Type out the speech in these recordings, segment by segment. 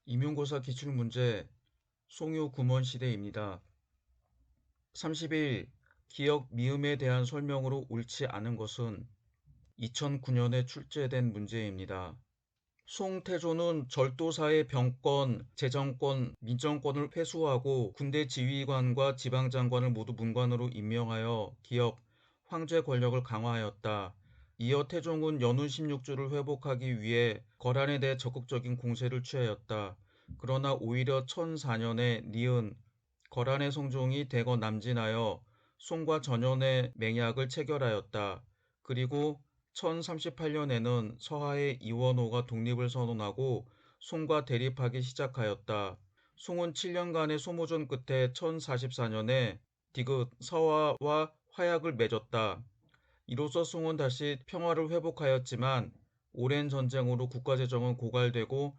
임용고사 기출문제 송유 구몬 시대입니다. 30일 기역 미음에 대한 설명으로 옳지 않은 것은 2009년에 출제된 문제입니다. 송태조는 절도사의 병권, 재정권, 민정권을 회수하고 군대 지휘관과 지방장관을 모두 문관으로 임명하여 기역, 황제 권력을 강화하였다. 이어 태종은 연운 16주를 회복하기 위해 거란에 대해 적극적인 공세를 취하였다. 그러나 오히려 1004년에 니은 거란의 성종이 대거 남진하여 송과 전연의 맹약을 체결하였다. 그리고 1038년에는 서하의 이원호가 독립을 선언하고 송과 대립하기 시작하였다. 송은 7년간의 소모전 끝에 1044년에 디귿 서하와 화약을 맺었다. 이로써 송은 다시 평화를 회복하였지만 오랜 전쟁으로 국가재정은 고갈되고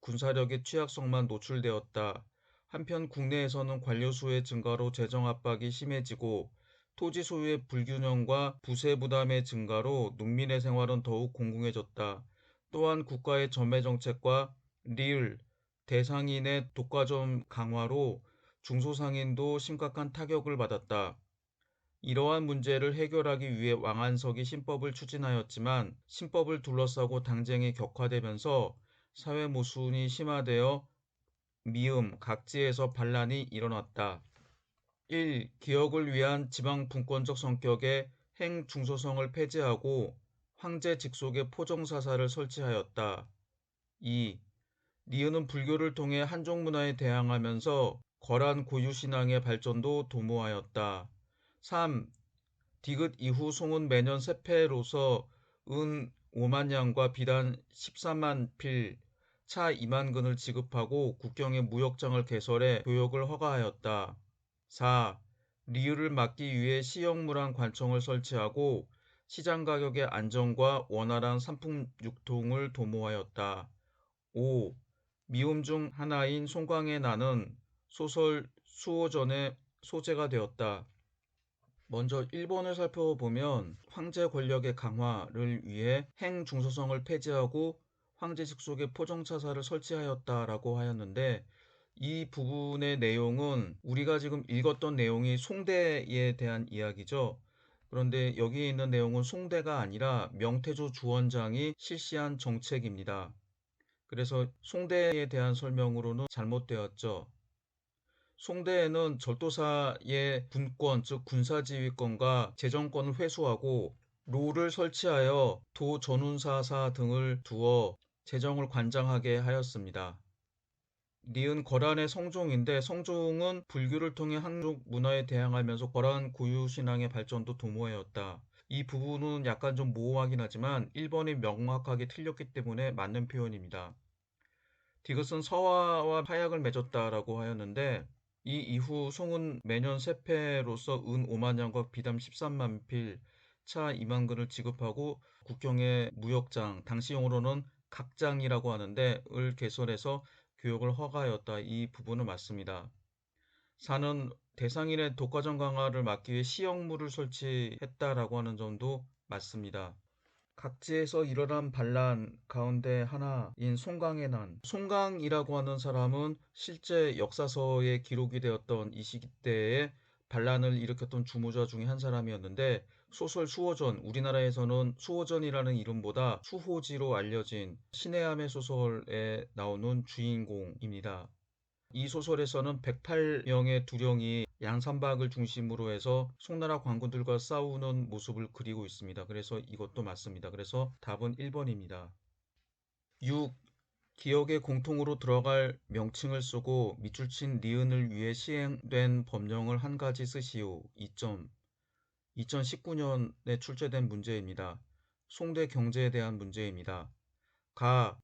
군사력의 취약성만 노출되었다. 한편 국내에서는 관료 수의 증가로 재정 압박이 심해지고 토지 소유의 불균형과 부세 부담의 증가로 농민의 생활은 더욱 공공해졌다. 또한 국가의 전매 정책과 리을, 대상인의 독과점 강화로 중소상인도 심각한 타격을 받았다. 이러한 문제를 해결하기 위해 왕안석이 신법을 추진하였지만 신법을 둘러싸고 당쟁이 격화되면서 사회 모순이 심화되어 미음, 각지에서 반란이 일어났다. 1. 기역을 위한 지방 분권적 성격의 행중소성을 폐지하고 황제 직속의 포정사사를 설치하였다. 2. 니은은 불교를 통해 한족 문화에 대항하면서 거란 고유신앙의 발전도 도모하였다. 3. 디귿 이후 송은 매년 세패로서 은 5만 냥과 비단 13만 필, 차 2만 근을 지급하고 국경의 무역장을 개설해 교역을 허가하였다. 4. 리을을 막기 위해 시형무랑 관청을 설치하고 시장 가격의 안정과 원활한 상품 유통을 도모하였다. 5. 미음 중 하나인 송광의 난은 소설 수호전의 소재가 되었다. 먼저 1번을 살펴보면 황제 권력의 강화를 위해 행중소성을 폐지하고 황제 직속의 포정차사를 설치하였다라고 하였는데 이 부분의 내용은 우리가 지금 읽었던 내용이 송대에 대한 이야기죠. 그런데 여기에 있는 내용은 송대가 아니라 명태조 주원장이 실시한 정책입니다. 그래서 송대에 대한 설명으로는 잘못되었죠. 송대에는 절도사의 군권, 즉 군사지휘권과 재정권을 회수하고 로를 설치하여 도전운사사 등을 두어 재정을 관장하게 하였습니다. 니은 거란의 성종인데 성종은 불교를 통해 한족 문화에 대항하면서 거란 고유신앙의 발전도 도모하였다. 이 부분은 약간 좀 모호하긴 하지만 1번이 명확하게 틀렸기 때문에 맞는 표현입니다. 디귿은 서화와 화약을 맺었다라고 하였는데 이 이후 송은 매년 세패로서 은 5만 냥과 비담 13만 필, 차 2만 근을 지급하고 국경의 무역장, 당시 용어로는 각장이라고 하는데 을 개설해서 교역을 허가하였다. 이 부분은 맞습니다. 4는 대상인의 독과점 강화를 막기 위해 시형무를 설치했다라고 하는 점도 맞습니다. 각지에서 일어난 반란 가운데 하나인 송강의 난. 송강이라고 하는 사람은 실제 역사서에 기록이 되었던 이 시대에 반란을 일으켰던 주모자 중에 한 사람이었는데 소설 수호전, 우리나라에서는 수호전이라는 이름보다 수호지로 알려진 신의 함의 소설에 나오는 주인공입니다. 이 소설에서는 108명의 두령이 양산박을 중심으로 해서 송나라 관군들과 싸우는 모습을 그리고 있습니다. 그래서 이것도 맞습니다. 그래서 답은 1번입니다. 6. 기역에 공통으로 들어갈 명칭을 쓰고 밑줄 친 니은을 위해 시행된 법령을 한 가지 쓰시오. 2점. 2019년에 출제된 문제입니다. 송대 경제에 대한 문제입니다. 가.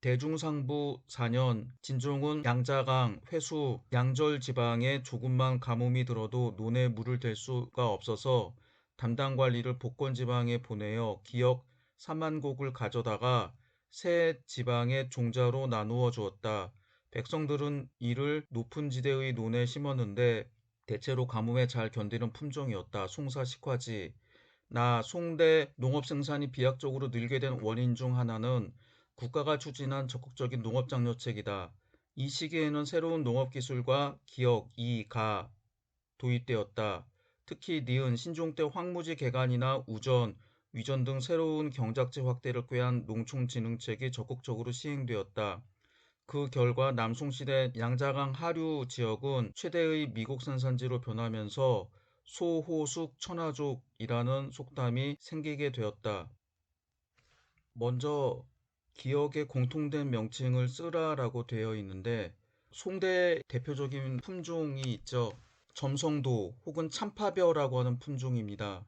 대중상부 4년 진종은 양자강, 회수, 양절 지방에 조금만 가뭄이 들어도 논에 물을 댈 수가 없어서 담당 관리를 복권 지방에 보내어 기역 3만 곡을 가져다가 새 지방의 종자로 나누어 주었다. 백성들은 이를 높은 지대의 논에 심었는데 대체로 가뭄에 잘 견디는 품종이었다. 송사식화지. 나 송대 농업 생산이 비약적으로 늘게 된 원인 중 하나는 국가가 추진한 적극적인 농업장려책이다. 이 시기에는 새로운 농업기술과 기역, 이, 가 도입되었다. 특히 니은, 신종 때 황무지 개간이나 우전, 위전 등 새로운 경작지 확대를 꾀한 농촌진흥책이 적극적으로 시행되었다. 그 결과 남송시대 양자강 하류 지역은 최대의 미국 생산지로 변하면서 소호숙 천하족이라는 속담이 생기게 되었다. 먼저 기역의 공통된 명칭을 쓰라라고 되어 있는데 송대 대표적인 품종이 있죠. 점성도 혹은 참파벼라고 하는 품종입니다.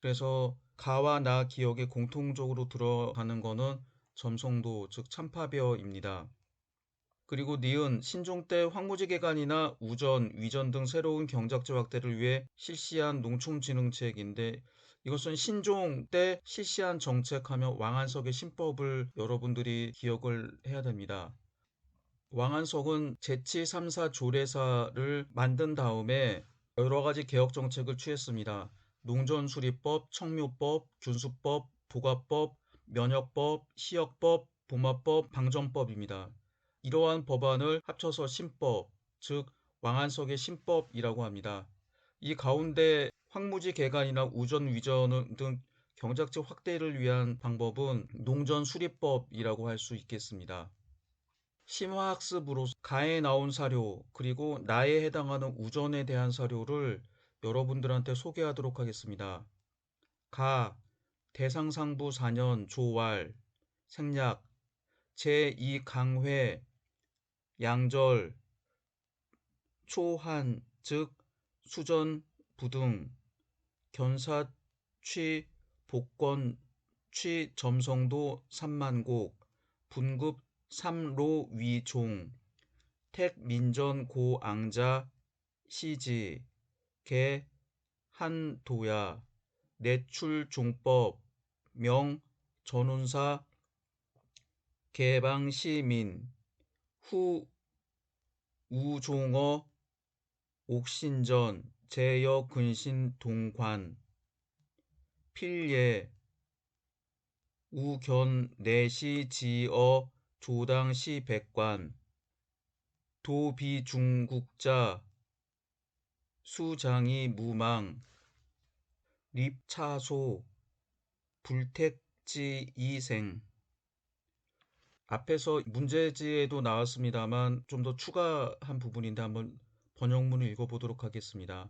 그래서 가와 나 기역에 공통적으로 들어가는 거는 점성도 즉 참파벼입니다. 그리고 니은, 신종 때 황무지 개간이나 우전, 위전 등 새로운 경작지 확대를 위해 실시한 농촌진흥책인데 이것은 신종 때 실시한 정책하면 왕안석의 신법을 여러분들이 기억을 해야 됩니다. 왕안석은 제치 3사 조례사를 만든 다음에 여러 가지 개혁 정책을 취했습니다. 농전수리법, 청묘법, 군수법, 보가법, 면역법, 시역법, 보마법, 방정법입니다. 이러한 법안을 합쳐서 신법, 즉 왕안석의 신법이라고 합니다. 이 가운데 황무지 개간이나 우전 위전 등 경작지 확대를 위한 방법은 농전수리법이라고 할 수 있겠습니다. 심화학습으로 가에 나온 사료 그리고 나에 해당하는 우전에 대한 사료를 여러분들한테 소개하도록 하겠습니다. 가, 대상상부 4년 조왈, 생략, 제2강회, 양절, 초한, 즉 수전, 부등, 견사, 취, 복권, 취, 점성도 3만곡, 분급 3로 위종, 택 민전 고 앙자 시지 개 한도야 내출 종법 명 전운사 개방시민 후 우종어 옥신전 제여 근신 동관 필예 우견 내시 지어 조당시 백관 도비중국자 수장이 무망 립차소 불택지 이생 앞에서 문제지에도 나왔습니다만 좀 더 추가한 부분인데 한번 번역문을 읽어보도록 하겠습니다.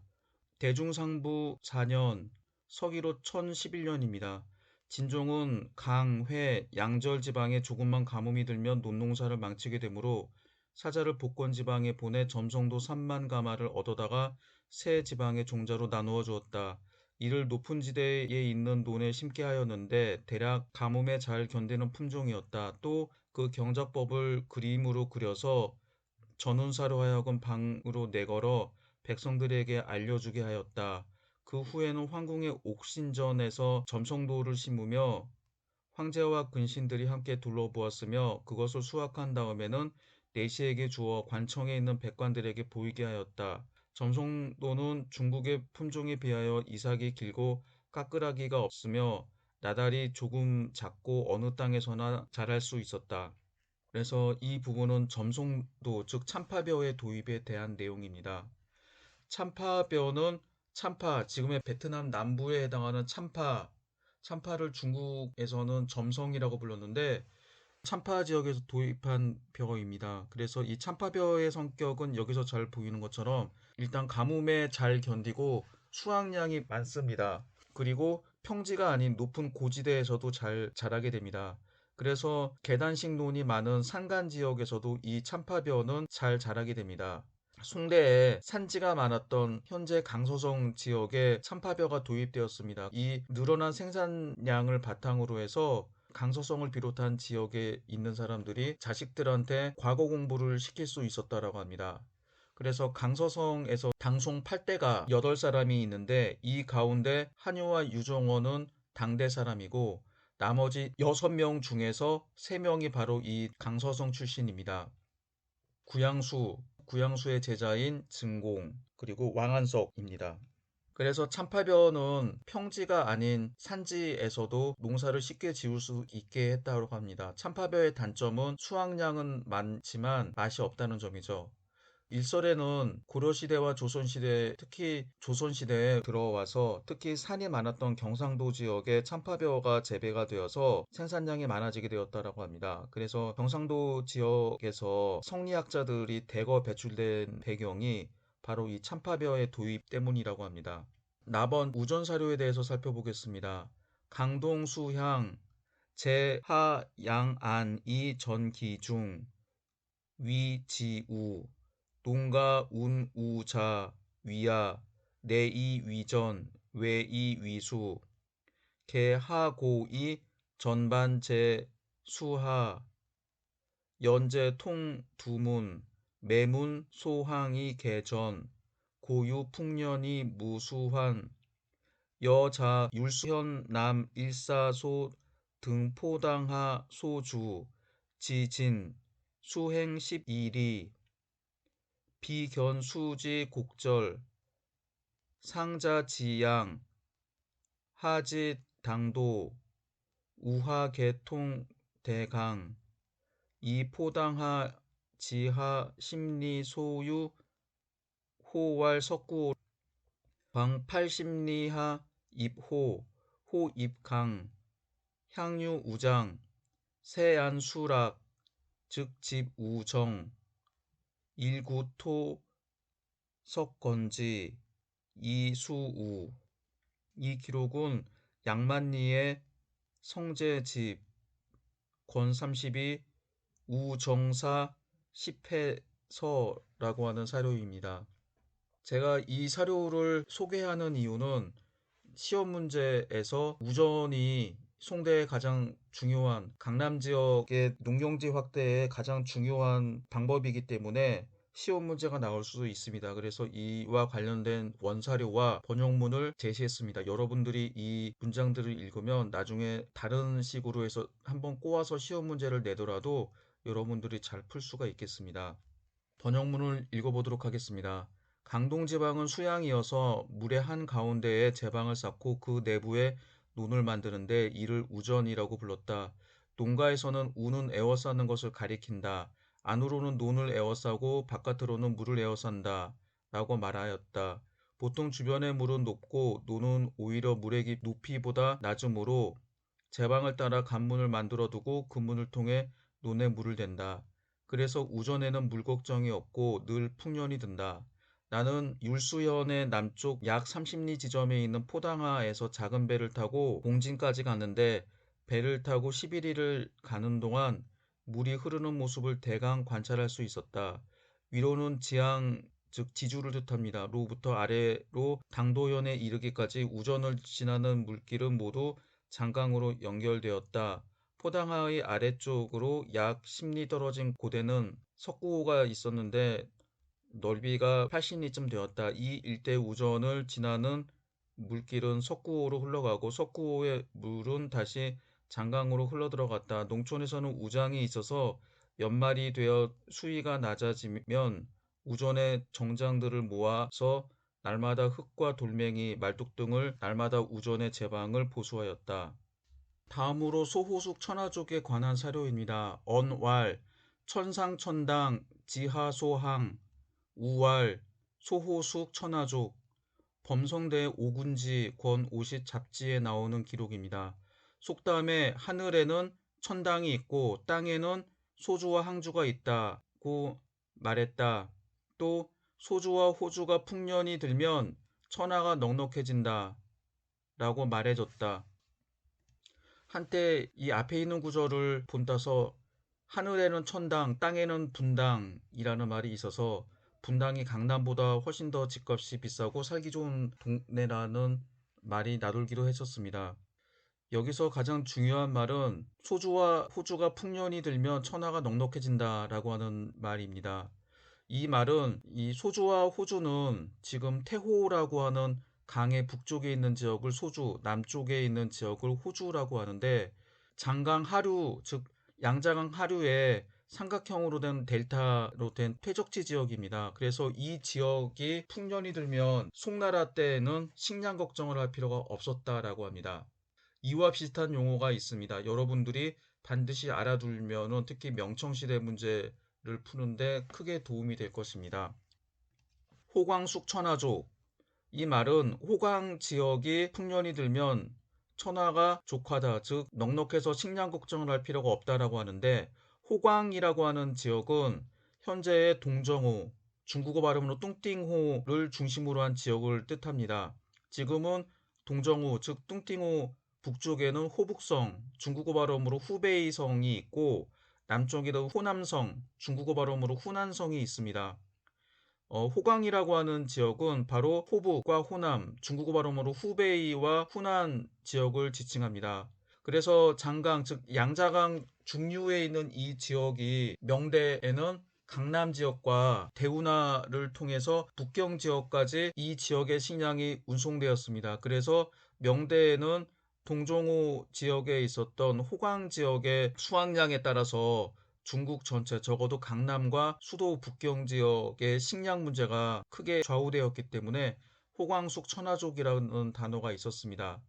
대중상부 4년 서기로 1011년입니다. 진종은 강, 회, 양절 지방에 조금만 가뭄이 들면 논농사를 망치게 되므로 사자를 복권 지방에 보내 점성도 3만 가마를 얻어다가 세 지방의 종자로 나누어 주었다. 이를 높은 지대에 있는 논에 심게 하였는데 대략 가뭄에 잘 견디는 품종이었다. 또 그 경작법을 그림으로 그려서 전운사로 하여금 방으로 내걸어 백성들에게 알려주게 하였다. 그 후에는 황궁의 옥신전에서 점성도를 심으며 황제와 근신들이 함께 둘러보았으며 그것을 수확한 다음에는 내시에게 주어 관청에 있는 백관들에게 보이게 하였다. 점성도는 중국의 품종에 비하여 이삭이 길고 까끌하기가 없으며 나달이 조금 작고 어느 땅에서나 자랄 수 있었다. 그래서 이 부분은 점성도 즉 참파벼의 도입에 대한 내용입니다. 참파벼는 참파, 지금의 베트남 남부에 해당하는 참파, 참파를 중국에서는 점성이라고 불렀는데 참파 지역에서 도입한 벼입니다. 그래서 이 참파벼의 성격은 여기서 잘 보이는 것처럼 일단 가뭄에 잘 견디고 수확량이 많습니다. 그리고 평지가 아닌 높은 고지대에서도 잘 자라게 됩니다. 그래서 계단식 논이 많은 산간 지역에서도 이 참파벼는 잘 자라게 됩니다. 송대에 산지가 많았던 현재 강서성 지역에 참파벼가 도입되었습니다. 이 늘어난 생산량을 바탕으로 해서 강서성을 비롯한 지역에 있는 사람들이 자식들한테 과거 공부를 시킬 수 있었다라고 합니다. 그래서 강서성에서 당송 8대가 8사람이 있는데 이 가운데 한유와 유정원은 당대 사람이고 나머지 6명 중에서 3명이 바로 이 강서성 출신입니다. 구양수의 제자인 증공 그리고 왕한석입니다. 그래서 참파벼는 평지가 아닌 산지에서도 농사를 쉽게 지을 수 있게 했다고 합니다. 참파벼의 단점은 수확량은 많지만 맛이 없다는 점이죠. 일설에는 고려시대와 조선시대, 특히 조선시대에 들어와서 특히 산이 많았던 경상도 지역에 참파벼가 재배가 되어서 생산량이 많아지게 되었다고 합니다. 그래서 경상도 지역에서 성리학자들이 대거 배출된 배경이 바로 이 참파벼의 도입 때문이라고 합니다. 나번 우전 사료에 대해서 살펴보겠습니다. 강동 수향 제하양안이 전기중 위지우 농가 운우자 위야 내이위전 외이위수 개하고이 전반제 수하 연제통 두문 매문 소항이 개전 고유 풍년이 무수한 여자 율수현 남 일사소 등포당하 소주 지진 수행 12리 비견수지 곡절 상자지양 하지 당도 우하개통 대강 이포당하 지하 심리 소유 호왈 석구 광팔심리하 입호 호입강 향유 우장 세안수락 즉 집우정 일구토 석건지 이수우 이 기록은 양만리의 성제집 권32 우정사 10회서라고 하는 사료입니다. 제가 이 사료를 소개하는 이유는 시험 문제에서 우전이 송대의 가장 중요한 강남 지역의 농경지 확대에 가장 중요한 방법이기 때문에 시험 문제가 나올 수도 있습니다. 그래서 이와 관련된 원사료와 번역문을 제시했습니다. 여러분들이 이 문장들을 읽으면 나중에 다른 식으로 해서 한번 꼬아서 시험 문제를 내더라도 여러분들이 잘 풀 수가 있겠습니다. 번역문을 읽어보도록 하겠습니다. 강동지방은 수양이어서 물의 한가운데에 제방을 쌓고 그 내부에 논을 만드는데 이를 우전이라고 불렀다. 농가에서는 우는 에워싸는 것을 가리킨다. 안으로는 논을 에워싸고 바깥으로는 물을 에워싼다. 라고 말하였다. 보통 주변의 물은 높고 논은 오히려 물의 높이보다 낮으므로 제방을 따라 간문을 만들어 두고 그 문을 통해 논에 물을 댄다. 그래서 우전에는 물 걱정이 없고 늘 풍년이 든다. 나는 율수현의 남쪽 약 30리 지점에 있는 포당하에서 작은 배를 타고 봉진까지 갔는데 배를 타고 11리를 가는 동안 물이 흐르는 모습을 대강 관찰할 수 있었다. 위로는 지항 즉 지주를 뜻합니다. 로부터 아래로 당도현에 이르기까지 우전을 지나는 물길은 모두 장강으로 연결되었다. 포당하의 아래쪽으로 약 10리 떨어진 곳에는 석구호가 있었는데 넓이가 80리쯤 되었다. 이 일대 우전을 지나는 물길은 석구호로 흘러가고 석구호의 물은 다시 장강으로 흘러들어갔다. 농촌에서는 우장이 있어서 연말이 되어 수위가 낮아지면 우전의 정장들을 모아서 날마다 흙과 돌멩이, 말뚝 등을 날마다 우전의 제방을 보수하였다. 다음으로 소호숙 천하족에 관한 사료입니다. 언왈, 천상천당, 지하소항, 우왈, 소호숙 천하족, 범성대 오군지 권 50 잡지에 나오는 기록입니다. 속담에 하늘에는 천당이 있고 땅에는 소주와 항주가 있다고 말했다. 또 소주와 호주가 풍년이 들면 천하가 넉넉해진다 라고 말해줬다. 한때 이 앞에 있는 구절을 본따서 하늘에는 천당, 땅에는 분당이라는 말이 있어서 분당이 강남보다 훨씬 더 집값이 비싸고 살기 좋은 동네라는 말이 나돌기도 했었습니다. 여기서 가장 중요한 말은 소주와 호주가 풍년이 들면 천하가 넉넉해진다라고 하는 말입니다. 이 말은 이 소주와 호주는 지금 태호라고 하는 강의 북쪽에 있는 지역을 소주, 남쪽에 있는 지역을 호주라고 하는데 장강 하류, 즉 양자강 하류에 삼각형으로 된 델타로 된 퇴적지 지역입니다. 그래서 이 지역이 풍년이 들면 송나라 때에는 식량 걱정을 할 필요가 없었다라고 합니다. 이와 비슷한 용어가 있습니다. 여러분들이 반드시 알아두면 특히 명청시대 문제를 푸는데 크게 도움이 될 것입니다. 호광숙 천하족. 이 말은 호광 지역이 풍년이 들면 천하가 족하다, 즉 넉넉해서 식량 걱정을 할 필요가 없다라고 하는데, 호광이라고 하는 지역은 현재의 동정호, 중국어 발음으로 뚱띵호를 중심으로 한 지역을 뜻합니다. 지금은 동정호, 즉 뚱띵호 북쪽에는 호북성, 중국어 발음으로 후베이성이 있고, 남쪽에도 호남성, 중국어 발음으로 후난성이 있습니다. 호광이라고 하는 지역은 바로 호북과 호남, 중국어 발음으로 후베이와 후난 지역을 지칭합니다. 그래서 장강, 즉 양자강 중류에 있는 이 지역이 명대에는 강남 지역과 대운하를 통해서 북경 지역까지 이 지역의 식량이 운송되었습니다. 그래서 명대에는 동종호 지역에 있었던 호광 지역의 수확량에 따라서 중국 전체, 적어도 강남과 수도 북경 지역의 식량 문제가 크게 좌우되었기 때문에 호광숙 천하족이라는 단어가 있었습니다.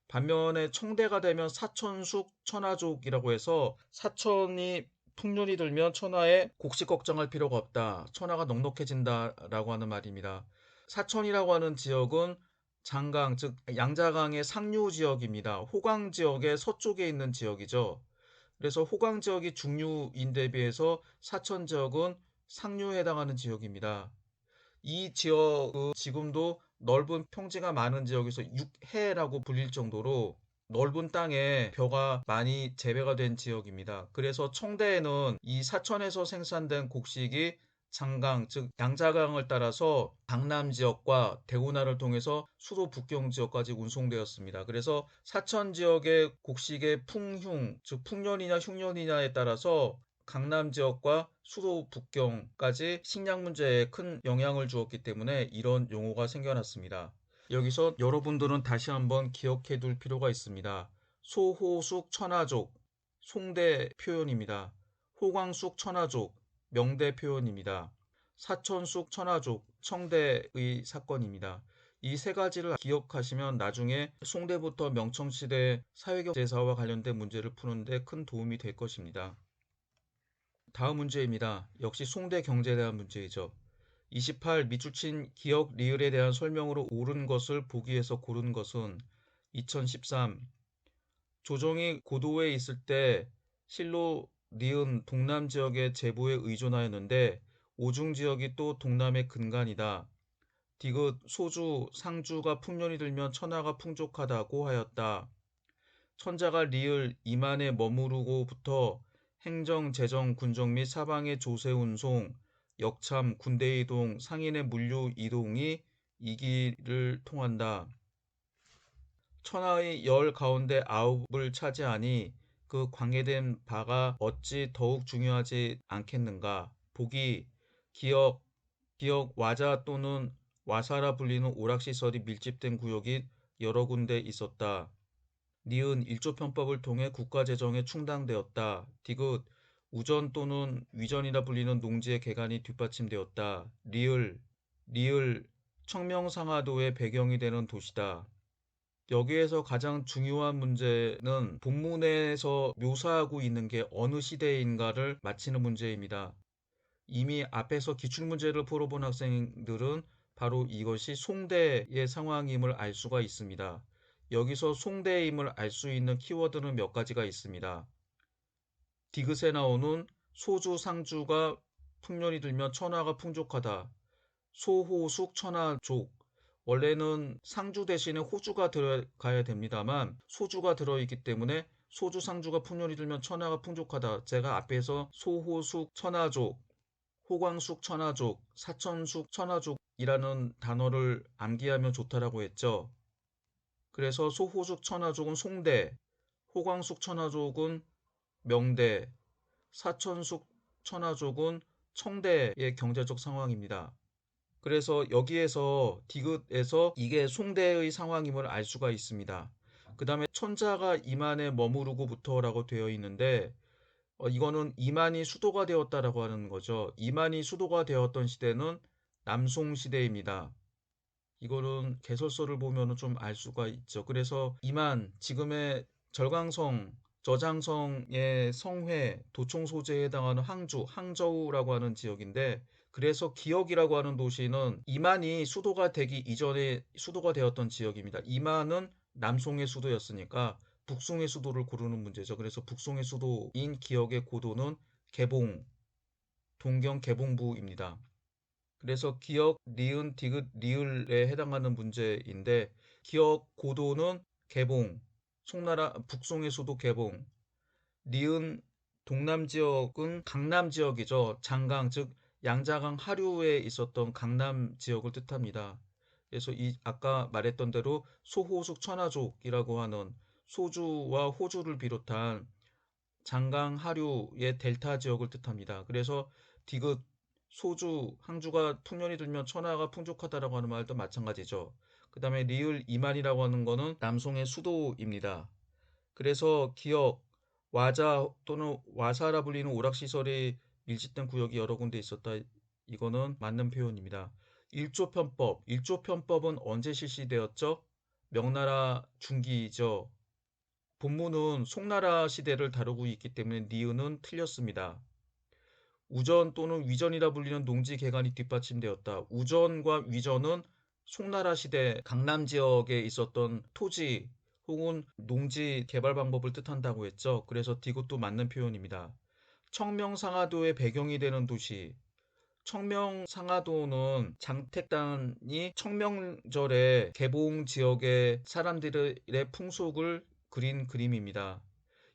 반면에 청대가 되면 사천숙 천하족이라고 해서 사천이 풍년이 들면 천하에 곡식 걱정할 필요가 없다, 천하가 넉넉해진다라고 하는 말입니다. 사천이라고 하는 지역은 장강, 즉 양자강의 상류 지역입니다. 호광 지역의 서쪽에 있는 지역이죠. 그래서 호광 지역이 중류인데 비해서 사천 지역은 상류에 해당하는 지역입니다. 이 지역은 지금도 넓은 평지가 많은 지역에서 육해라고 불릴 정도로 넓은 땅에 벼가 많이 재배가 된 지역입니다. 그래서 청대에는 이 사천에서 생산된 곡식이 장강, 즉 양자강을 따라서 강남 지역과 대운하를 통해서 수도 북경 지역까지 운송되었습니다. 그래서 사천 지역의 곡식의 풍흉, 즉 풍년이냐 흉년이냐에 따라서 강남 지역과 수도 북경까지 식량 문제에 큰 영향을 주었기 때문에 이런 용어가 생겨났습니다. 여기서 여러분들은 다시 한번 기억해 둘 필요가 있습니다. 소호숙 천하족, 송대 표현입니다. 호광숙 천하족, 명대 표현입니다. 사천숙 천하족, 청대의 사건입니다. 이 세 가지를 기억하시면 나중에 송대부터 명청시대 사회경제사와 관련된 문제를 푸는데 큰 도움이 될 것입니다. 다음 문제입니다. 역시 송대 경제에 대한 문제이죠. 28. 밑줄친 기역 리을에 대한 설명으로 옳은 것을 보기 위해서 고른 것은 2013. 조정이 고도에 있을 때 실로 니은 동남 지역의 제보에 의존하였는데 오중 지역이 또 동남의 근간이다. 디귿 소주, 상주가 풍년이 들면 천하가 풍족하다고 하였다. 천자가 리을 이만에 머무르고부터 행정, 재정, 군정 및 사방의 조세 운송, 역참, 군대 이동, 상인의 물류 이동이 이 길을 통한다. 천하의 열 가운데 아홉을 차지하니 그 광해된 바가 어찌 더욱 중요하지 않겠는가. 보기, 기역, 와자 또는 와사라 불리는 오락시설이 밀집된 구역이 여러 군데 있었다. 니은 일조편법을 통해 국가재정에 충당되었다. 디귿 우전 또는 위전이라 불리는 농지의 개간이 뒷받침되었다. 리을 청명상하도의 배경이 되는 도시다. 여기에서 가장 중요한 문제는 본문에서 묘사하고 있는 게 어느 시대인가를 맞히는 문제입니다. 이미 앞에서 기출문제를 풀어본 학생들은 바로 이것이 송대의 상황임을 알 수가 있습니다. 여기서 송대임을 알 수 있는 키워드는 몇 가지가 있습니다. 디귿에 나오는 소주, 상주가 풍년이 들면 천하가 풍족하다. 소호숙, 천하족. 원래는 상주 대신에 호주가 들어가야 됩니다만 소주가 들어있기 때문에 소주, 상주가 풍년이 들면 천하가 풍족하다. 제가 앞에서 소호숙, 천하족, 호광숙, 천하족, 사천숙, 천하족이라는 단어를 암기하면 좋다라고 했죠. 그래서 소호숙 천하족은 송대, 호광숙 천하족은 명대, 사천숙 천하족은 청대의 경제적 상황입니다. 그래서 여기에서 디귿에서 이게 송대의 상황임을 알 수가 있습니다. 그 다음에 천자가 이만에 머무르고부터라고 되어 있는데 이거는 이만이 수도가 되었다라고 하는 거죠. 이만이 수도가 되었던 시대는 남송 시대입니다. 이거는 개설서를 보면은 좀 알 수가 있죠. 그래서 이만 지금의 절강성, 저장성의 성회, 도청 소재에 해당하는 항주, 항저우라고 하는 지역인데 그래서 기역이라고 하는 도시는 이만이 수도가 되기 이전에 수도가 되었던 지역입니다. 이만은 남송의 수도였으니까 북송의 수도를 고르는 문제죠. 그래서 북송의 수도인 기역의 고도는 개봉, 동경 개봉부입니다. 그래서 기역, 니은, 디귿, 리을에 해당하는 문제인데 기역 고도는 개봉, 송나라 북송의 수도 개봉, 니은 동남 지역은 강남 지역이죠. 장강 즉 양자강 하류에 있었던 강남 지역을 뜻합니다. 그래서 이 아까 말했던 대로 소호숙 천하족이라고 하는 소주와 호주를 비롯한 장강 하류의 델타 지역을 뜻합니다. 그래서 디귿 소주 항주가 풍년이 들면 천하가 풍족하다라고 하는 말도 마찬가지죠. 그 다음에 리을 이만이라고 하는 거는 남송의 수도입니다. 그래서 기역 와자 또는 와사라 불리는 오락시설이 밀집된 구역이 여러 군데 있었다. 이거는 맞는 표현입니다. 일조편법은 언제 실시되었죠? 명나라 중기죠. 본문은 송나라 시대를 다루고 있기 때문에 니은은 틀렸습니다. 우전 또는 위전이라 불리는 농지 개간이 뒷받침되었다. 우전과 위전은 송나라 시대 강남 지역에 있었던 토지 혹은 농지 개발 방법을 뜻한다고 했죠. 그래서 이것도 맞는 표현입니다. 청명상하도의 배경이 되는 도시. 청명상하도는 장택단이 청명절에 개봉 지역의 사람들의 풍속을 그린 그림입니다.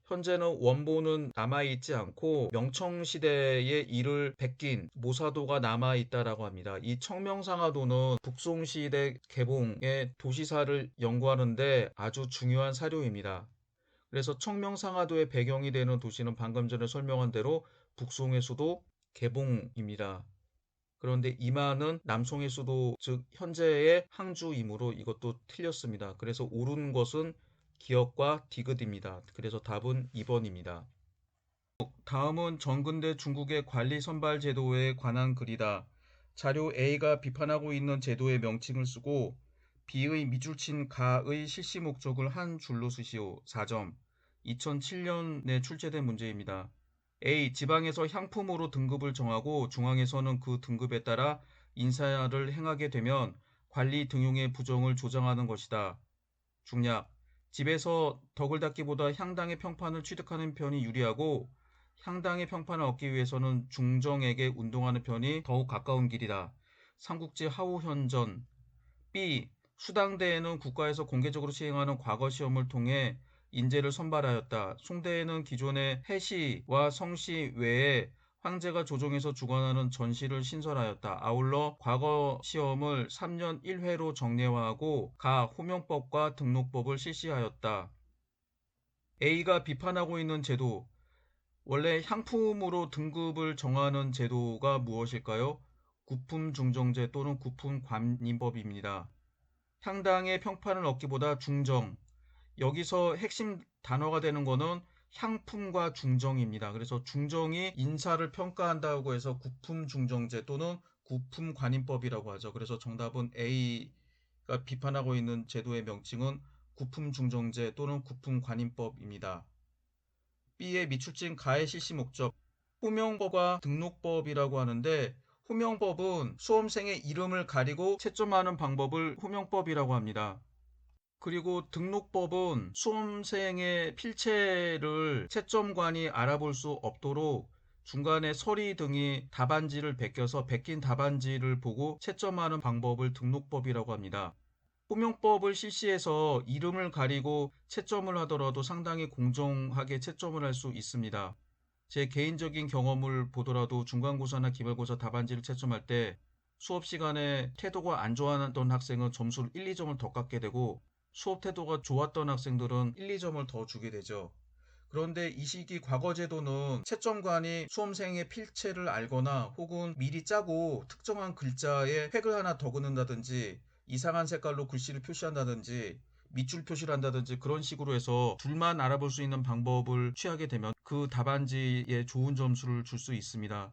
현재는 원본은 남아있지 않고 명청시대의 이를 베낀 모사도가 남아있다라고 합니다. 이 청명상하도는 북송시대 개봉의 도시사를 연구하는데 아주 중요한 사료입니다. 그래서 청명상하도의 배경이 되는 도시는 방금 전에 설명한 대로 북송의 수도 개봉입니다. 그런데 이만은 남송의 수도 즉 현재의 항주이므로 이것도 틀렸습니다. 그래서 옳은 것은 기역과 디귿입니다. 그래서 답은 2번입니다. 다음은 전근대 중국의 관리 선발 제도에 관한 글이다. 자료 A가 비판하고 있는 제도의 명칭을 쓰고 B의 밑줄 친 가의 실시 목적을 한 줄로 쓰시오. 4점. 2007년에 출제된 문제입니다. A. 지방에서 향품으로 등급을 정하고 중앙에서는 그 등급에 따라 인사를 행하게 되면 관리 등용의 부정을 조정하는 것이다. 중략. 집에서 덕을 닦기보다 향당의 평판을 취득하는 편이 유리하고 향당의 평판을 얻기 위해서는 중정에게 운동하는 편이 더욱 가까운 길이다. 삼국지 하우현전. B. 수당대에는 국가에서 공개적으로 시행하는 과거 시험을 통해 인재를 선발하였다. 송대에는 기존의 해시와 성시 외에 황제가 조정해서 주관하는 전시를 신설하였다. 아울러 과거 시험을 3년 1회로 정례화하고 가 호명법과 등록법을 실시하였다. A가 비판하고 있는 제도, 원래 향품으로 등급을 정하는 제도가 무엇일까요? 구품중정제 또는 구품관인법입니다. 향당의 평판을 얻기보다 중정. 여기서 핵심 단어가 되는 거는 향품과 중정입니다. 그래서 중정이 인사를 평가한다고 해서 구품중정제 또는 구품관인법이라고 하죠. 그래서 정답은 A가 비판하고 있는 제도의 명칭은 구품중정제 또는 구품관인법입니다. B의 밑줄진 가의 실시 목적. 호명법과 등록법이라고 하는데 호명법은 수험생의 이름을 가리고 채점하는 방법을 호명법이라고 합니다. 그리고 등록법은 수험생의 필체를 채점관이 알아볼 수 없도록 중간에 서리 등이 답안지를 베껴서 베낀 답안지를 보고 채점하는 방법을 등록법이라고 합니다. 호명법을 실시해서 이름을 가리고 채점을 하더라도 상당히 공정하게 채점을 할 수 있습니다. 제 개인적인 경험을 보더라도 중간고사나 기말고사 답안지를 채점할 때 수업 시간에 태도가 안 좋았던 학생은 점수를 1, 2점을 더 깎게 되고 수업 태도가 좋았던 학생들은 1, 2점을 더 주게 되죠. 그런데 이 시기 과거제도는 채점관이 수험생의 필체를 알거나 혹은 미리 짜고 특정한 글자에 획을 하나 더 그는다든지 이상한 색깔로 글씨를 표시한다든지 밑줄 표시를 한다든지 그런 식으로 해서 둘만 알아볼 수 있는 방법을 취하게 되면 그 답안지에 좋은 점수를 줄 수 있습니다.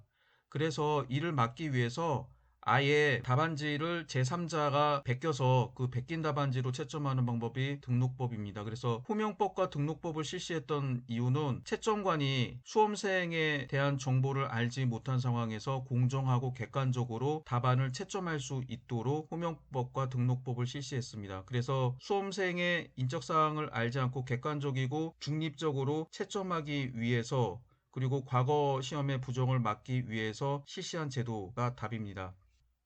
그래서 이를 막기 위해서 아예 답안지를 제3자가 베껴서 그 베낀 답안지로 채점하는 방법이 등록법입니다. 그래서 호명법과 등록법을 실시했던 이유는 채점관이 수험생에 대한 정보를 알지 못한 상황에서 공정하고 객관적으로 답안을 채점할 수 있도록 호명법과 등록법을 실시했습니다. 그래서 수험생의 인적사항을 알지 않고 객관적이고 중립적으로 채점하기 위해서, 그리고 과거 시험의 부정을 막기 위해서 실시한 제도가 답입니다.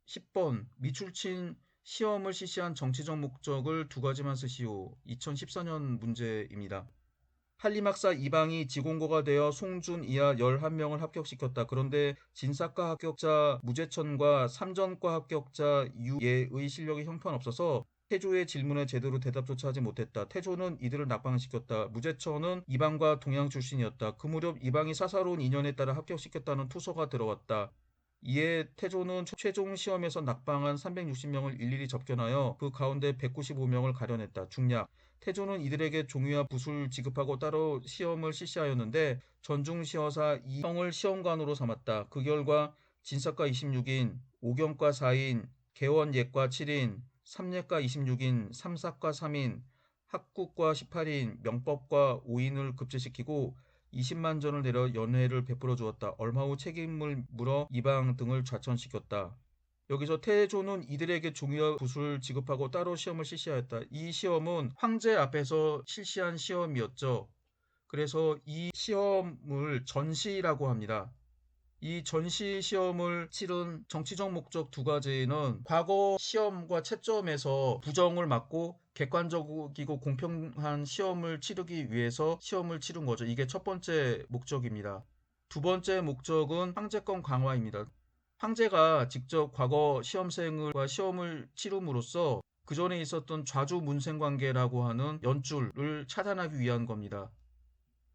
10번 미출친 시험을 실시한 정치적 목적을 두 가지만 쓰시오. 2014년 문제입니다. 한림학사 이방이 지공고가 되어 송준 이하 11명을 합격시켰다. 그런데 진사과 합격자 무재천과 삼전과 합격자 유예의 실력이 형편없어서 태조의 질문에 제대로 대답조차 하지 못했다. 태조는 이들을 낙방시켰다. 무재천은 이방과 동양 출신이었다. 그 무렵 이방이 사사로운 인연에 따라 합격시켰다는 투서가 들어왔다. 이에 태조는 최종 시험에서 낙방한 360명을 일일이 접견하여 그 가운데 195명을 가려냈다. 중략. 태조는 이들에게 종이와 붓을 지급하고 따로 시험을 실시하였는데 전중시어사 이형을 시험관으로 삼았다. 그 결과 진사과 26인, 오경과 4인, 개원예과 7인, 삼예과 26인, 삼사과 3인, 학국과 18인, 명법과 5인을 급제시키고 20만 전을 내려 연회를 베풀어 주었다. 얼마 후 책임을 물어 이방 등을 좌천시켰다. 여기서 태조는 이들에게 종이와 붓을 지급하고 따로 시험을 실시하였다. 이 시험은 황제 앞에서 실시한 시험이었죠. 그래서 이 시험을 전시라고 합니다. 이 전시 시험을 치른 정치적 목적 두 가지는 과거 시험과 채점에서 부정을 막고 객관적이고 공평한 시험을 치르기 위해서 시험을 치른 거죠. 이게 첫 번째 목적입니다. 두 번째 목적은 황제권 강화입니다. 황제가 직접 과거 시험생과 시험을 치름으로써 그 전에 있었던 좌주문생 관계라고 하는 연줄을 차단하기 위한 겁니다.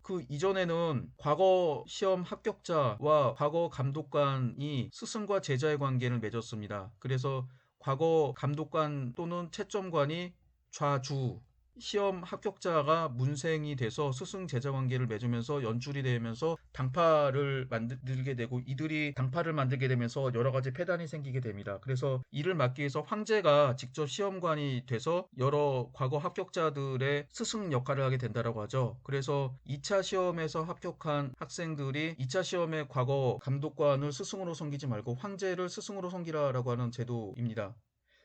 그 이전에는 과거 시험 합격자와 과거 감독관이 스승과 제자의 관계를 맺었습니다. 그래서 과거 감독관 또는 채점관이 좌주, 시험 합격자가 문생이 돼서 스승 제자 관계를 맺으면서 연출이 되면서 당파를 만들게 되고, 이들이 당파를 만들게 되면서 여러 가지 폐단이 생기게 됩니다. 그래서 이를 막기 위해서 황제가 직접 시험관이 돼서 여러 과거 합격자들의 스승 역할을 하게 된다라고 하죠. 그래서 2차 시험에서 합격한 학생들이 2차 시험에 과거 감독관을 스승으로 섬기지 말고 황제를 스승으로 섬기라라고 하는 제도입니다.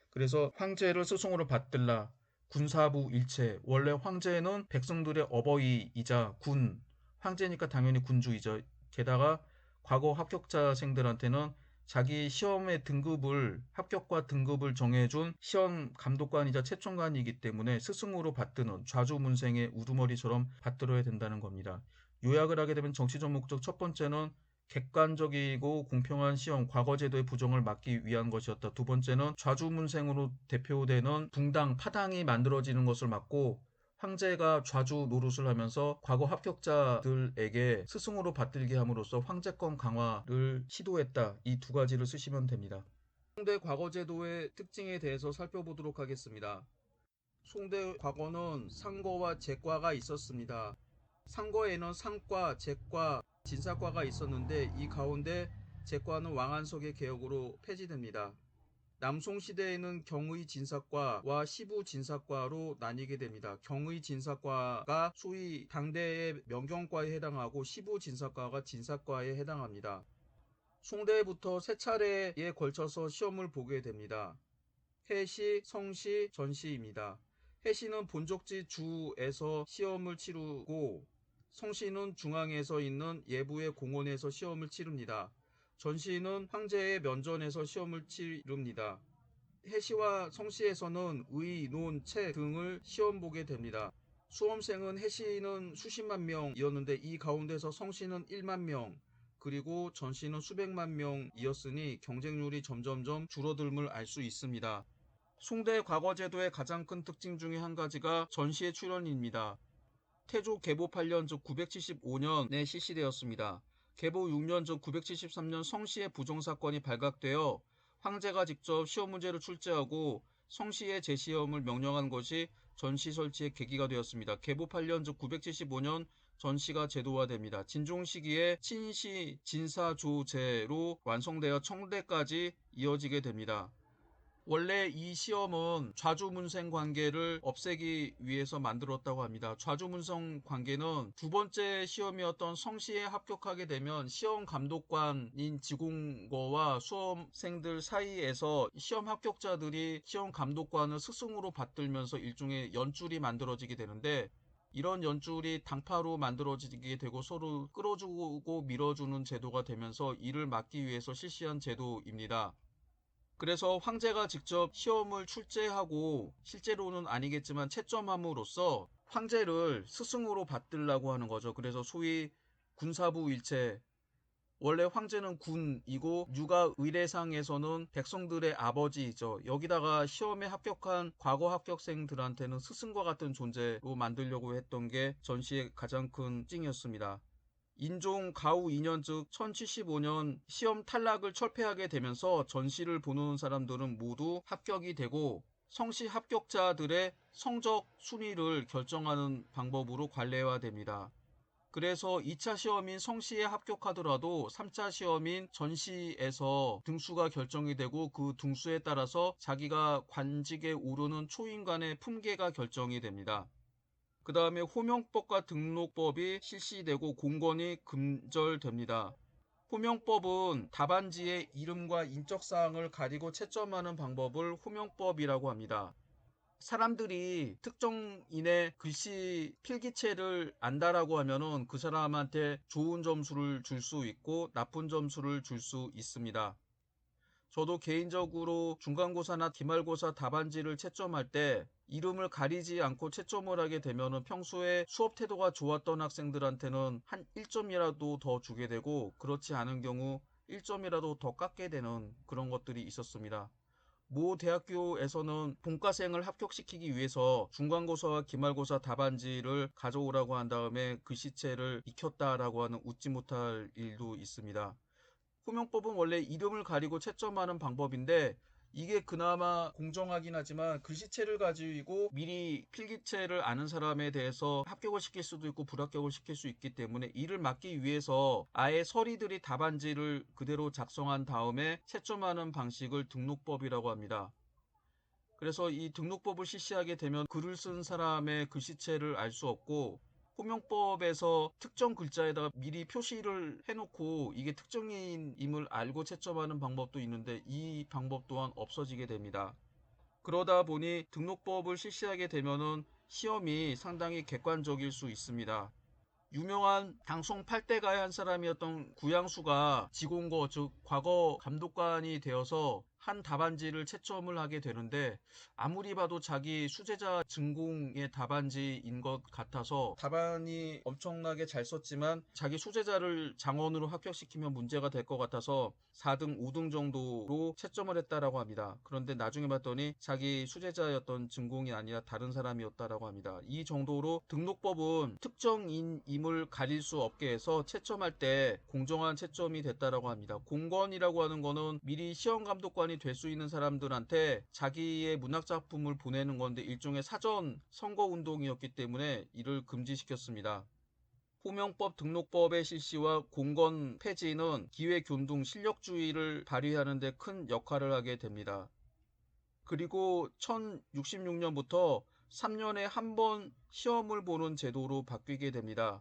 그래서 황제를 스승으로 받들라. 군사부 일체. 원래 황제는 백성들의 어버이이자 군, 황제니까 당연히 군주이죠. 게다가 과거 합격자생들한테는 자기 시험의 등급을, 합격과 등급을 정해준 시험 감독관이자 채점관이기 때문에 스승으로 받드는 좌주문생의 우두머리처럼 받들어야 된다는 겁니다. 요약을 하게 되면 정치적 목적 첫 번째는 객관적이고 공평한 시험, 과거제도의 부정을 막기 위한 것이었다. 두 번째는 좌주문생으로 대표되는 붕당, 파당이 만들어지는 것을 막고 황제가 좌주 노릇을 하면서 과거 합격자들에게 스승으로 받들게 함으로써 황제권 강화를 시도했다. 이 두 가지를 쓰시면 됩니다. 송대 과거제도의 특징에 대해서 살펴보도록 하겠습니다. 송대 과거는 상거와 제과가 있었습니다. 상거에는 상과, 제과, 진사과가 있었는데 이 가운데 제과는 왕안석의 개혁으로 폐지됩니다. 남송 시대에는 경의 진사과와 시부 진사과로 나뉘게 됩니다. 경의 진사과가 소위 당대의 명경과에 해당하고 시부 진사과가 진사과에 해당합니다. 송대부터 세 차례에 걸쳐서 시험을 보게 됩니다. 해시, 성시, 전시입니다. 해시는 본적지 주에서 시험을 치르고 성시는 중앙에서 있는 예부의 공원에서 시험을 치릅니다. 전시는 황제의 면전에서 시험을 치릅니다. 해시와 성시에서는 의, 논, 책 등을 시험 보게 됩니다. 수험생은 해시는 수십만 명이었는데 이 가운데서 성시는 1만 명, 그리고 전시는 수백만 명이었으니 경쟁률이 점점점 줄어들음을 알 수 있습니다. 송대 과거제도의 가장 큰 특징 중에 한 가지가 전시의 출현입니다. 태조 개보 8년 즉 975년에 실시되었습니다. 개보 6년 즉 973년 성시의 부정사건이 발각되어 황제가 직접 시험 문제를 출제하고 성시의 재시험을 명령한 것이 전시 설치의 계기가 되었습니다. 개보 8년 즉 975년 전시가 제도화됩니다. 진종 시기에 친시 진사조제로 완성되어 청대까지 이어지게 됩니다. 원래 이 시험은 좌주문생 관계를 없애기 위해서 만들었다고 합니다. 좌주문생 관계는 두 번째 시험이었던 성시에 합격하게 되면 시험 감독관인 지공거와 수험생들 사이에서 시험 합격자들이 시험 감독관을 스승으로 받들면서 일종의 연줄이 만들어지게 되는데, 이런 연줄이 당파로 만들어지게 되고 서로 끌어주고 밀어주는 제도가 되면서 이를 막기 위해서 실시한 제도입니다. 그래서 황제가 직접 시험을 출제하고, 실제로는 아니겠지만 채점함으로써 황제를 스승으로 받들라고 하는 거죠. 그래서 소위 군사부 일체, 원래 황제는 군이고 유가 의례상에서는 백성들의 아버지이죠. 여기다가 시험에 합격한 과거 합격생들한테는 스승과 같은 존재로 만들려고 했던 게 전시의 가장 큰 특징이었습니다. 인종 가우 2년 즉 1075년 시험 탈락을 철폐하게 되면서 전시를 보는 사람들은 모두 합격이 되고, 성시 합격자들의 성적 순위를 결정하는 방법으로 관례화됩니다. 그래서 2차 시험인 성시에 합격하더라도 3차 시험인 전시에서 등수가 결정이 되고, 그 등수에 따라서 자기가 관직에 오르는 초임관의 품계가 결정이 됩니다. 그 다음에 호명법과 등록법이 실시되고 공건이 금절됩니다. 호명법은 답안지의 이름과 인적사항을 가리고 채점하는 방법을 호명법이라고 합니다. 사람들이 특정인의 글씨 필기체를 안다라고 하면은 그 사람한테 좋은 점수를 줄 수 있고 나쁜 점수를 줄 수 있습니다. 저도 개인적으로 중간고사나 기말고사 답안지를 채점할 때 이름을 가리지 않고 채점을 하게 되면 평소에 수업 태도가 좋았던 학생들한테는 한 1점이라도 더 주게 되고, 그렇지 않은 경우 1점이라도 더 깎게 되는 그런 것들이 있었습니다. 모 대학교에서는 본과생을 합격시키기 위해서 중간고사와 기말고사 답안지를 가져오라고 한 다음에 글씨체를 익혔다라고 하는 웃지 못할 일도 있습니다. 호명법은 원래 이름을 가리고 채점하는 방법인데, 이게 그나마 공정하긴 하지만 글씨체를 가지고 미리 필기체를 아는 사람에 대해서 합격을 시킬 수도 있고 불합격을 시킬 수 있기 때문에, 이를 막기 위해서 아예 서리들이 답안지를 그대로 작성한 다음에 채점하는 방식을 등록법이라고 합니다. 그래서 이 등록법을 실시하게 되면 글을 쓴 사람의 글씨체를 알 수 없고, 호명법에서 특정 글자에다가 미리 표시를 해놓고 이게 특정인임을 알고 채점하는 방법도 있는데, 이 방법 또한 없어지게 됩니다. 그러다 보니 등록법을 실시하게 되면은 시험이 상당히 객관적일 수 있습니다. 유명한 당송 8대가의 한 사람이었던 구양수가 지공거 즉 과거 감독관이 되어서 한 답안지를 채점을 하게 되는데, 아무리 봐도 자기 수제자 전공의 답안지인 것 같아서 답안이 엄청나게 잘 썼지만 자기 수제자를 장원으로 합격시키면 문제가 될 것 같아서 4등 5등 정도로 채점을 했다라고 합니다. 그런데 나중에 봤더니 자기 수제자였던 전공이 아니라 다른 사람이었다라고 합니다. 이 정도로 등록법은 특정인임을 가릴 수 없게 해서 채점할 때 공정한 채점이 됐다라고 합니다. 공건이라고 하는 거는 미리 시험 감독관이 될 수 있는 사람들한테 자기의 문학작품을 보내는 건데, 일종의 사전 선거운동이었기 때문에 이를 금지시켰습니다. 호명법 등록법의 실시와 공건 폐지는 기회균등 실력주의를 발휘하는 데 큰 역할을 하게 됩니다. 그리고 1066년부터 3년에 한 번 시험을 보는 제도로 바뀌게 됩니다.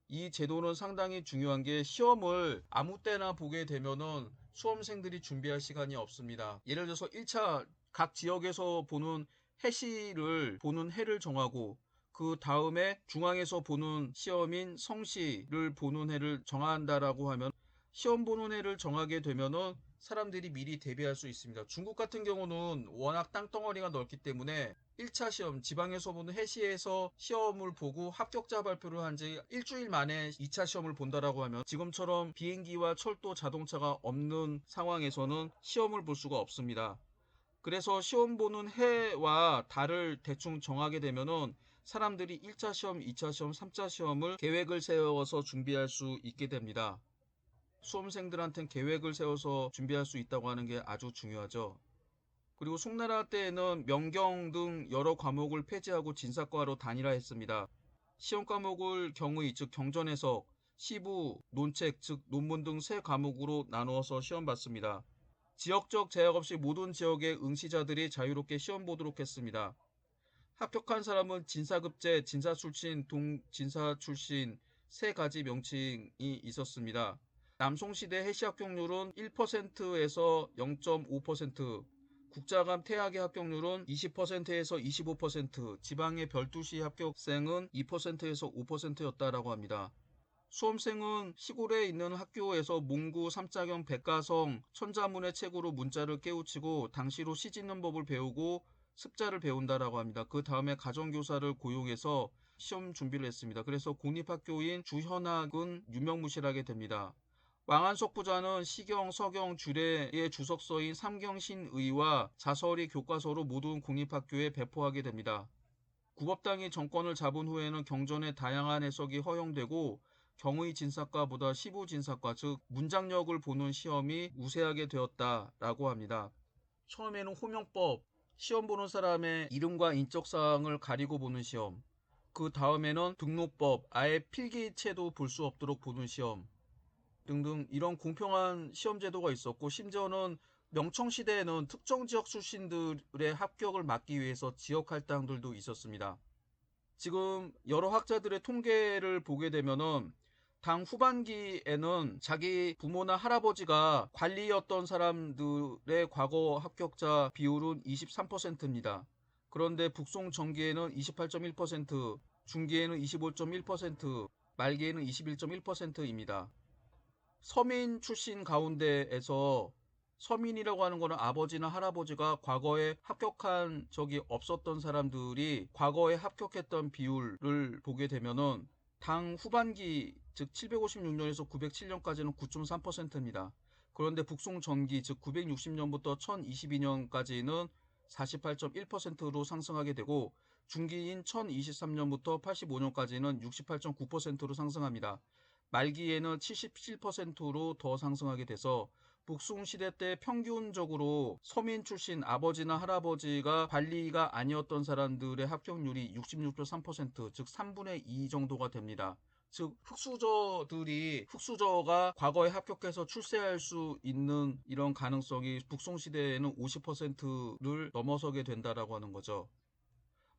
이 제도는 상당히 중요한 게, 시험을 아무 때나 보게 되면은 수험생들이 준비할 시간이 없습니다. 예를 들어서 1차 각 지역에서 보는 해시를 보는 해를 정하고, 그 다음에 중앙에서 보는 시험인 성시를 보는 해를 정한다라고 하면, 시험 보는 해를 정하게 되면은 사람들이 미리 대비할 수 있습니다. 중국 같은 경우는 워낙 땅덩어리가 넓기 때문에 1차 시험, 지방에서 보는 해시에서 시험을 보고 합격자 발표를 한 지 일주일 만에 2차 시험을 본다라고 하면, 지금처럼 비행기와 철도, 자동차가 없는 상황에서는 시험을 볼 수가 없습니다. 그래서 시험 보는 해와 달을 대충 정하게 되면은 사람들이 1차 시험, 2차 시험, 3차 시험을 계획을 세워서 준비할 수 있게 됩니다. 수험생들한테는 계획을 세워서 준비할 수 있다고 하는 게 아주 중요하죠. 그리고 송나라 때에는 명경 등 여러 과목을 폐지하고 진사과로 단일화했습니다. 시험 과목을 경의 즉 경전해석, 시부, 논책 즉 논문 등 세 과목으로 나누어서 시험 봤습니다. 지역적 제약 없이 모든 지역의 응시자들이 자유롭게 시험 보도록 했습니다. 합격한 사람은 진사급제, 진사 출신, 동진사 출신 세 가지 명칭이 있었습니다. 남송시대 해시 합격률은 1%에서 0.5%, 국자감 태학의 합격률은 20%에서 25%, 지방의 별도시 합격생은 2%에서 5%였다라고 합니다. 수험생은 시골에 있는 학교에서 몽구, 삼자경, 백가성, 천자문의 책으로 문자를 깨우치고 당시로 시짓는 법을 배우고 습자를 배운다라고 합니다. 그 다음에 가정교사를 고용해서 시험 준비를 했습니다. 그래서 공립학교인 주현학은 유명무실하게 됩니다. 왕한석 부자는 시경, 서경, 주례의 주석서인 삼경신의와 자설이 교과서로 모든 공립학교에 배포하게 됩니다. 구법당이 정권을 잡은 후에는 경전의 다양한 해석이 허용되고 경의 진사과보다 시부 진사과 즉 문장력을 보는 시험이 우세하게 되었다라고 합니다. 처음에는 호명법, 시험 보는 사람의 이름과 인적사항을 가리고 보는 시험, 그 다음에는 등록법, 아예 필기체도 볼 수 없도록 보는 시험 등등 이런 공평한 시험 제도가 있었고, 심지어는 명청시대에는 특정 지역 출신들의 합격을 막기 위해서 지역 할당들도 있었습니다. 지금 여러 학자들의 통계를 보게 되면은 당 후반기에는 자기 부모나 할아버지가 관리였던 사람들의 과거 합격자 비율은 23%입니다. 그런데 북송 전기에는 28.1%, 중기에는 25.1%, 말기에는 21.1%입니다. 서민 출신 가운데에서 서민이라고 하는 거는 아버지나 할아버지가 과거에 합격한 적이 없었던 사람들이 과거에 합격했던 비율을 보게 되면은 당 후반기 즉 756년에서 907년까지는 9.3%입니다. 그런데 북송 전기 즉 960년부터 1022년까지는 48.1%로 상승하게 되고, 중기인 1023년부터 85년까지는 68.9%로 상승합니다. 말기에는 77%로 더 상승하게 돼서 북송시대 때 평균적으로 서민 출신 아버지나 할아버지가 관리가 아니었던 사람들의 합격률이 66.3%, 즉 3분의 2 정도가 됩니다. 즉 흑수저가 과거에 합격해서 출세할 수 있는 이런 가능성이 북송시대에는 50%를 넘어서게 된다라고 하는 거죠.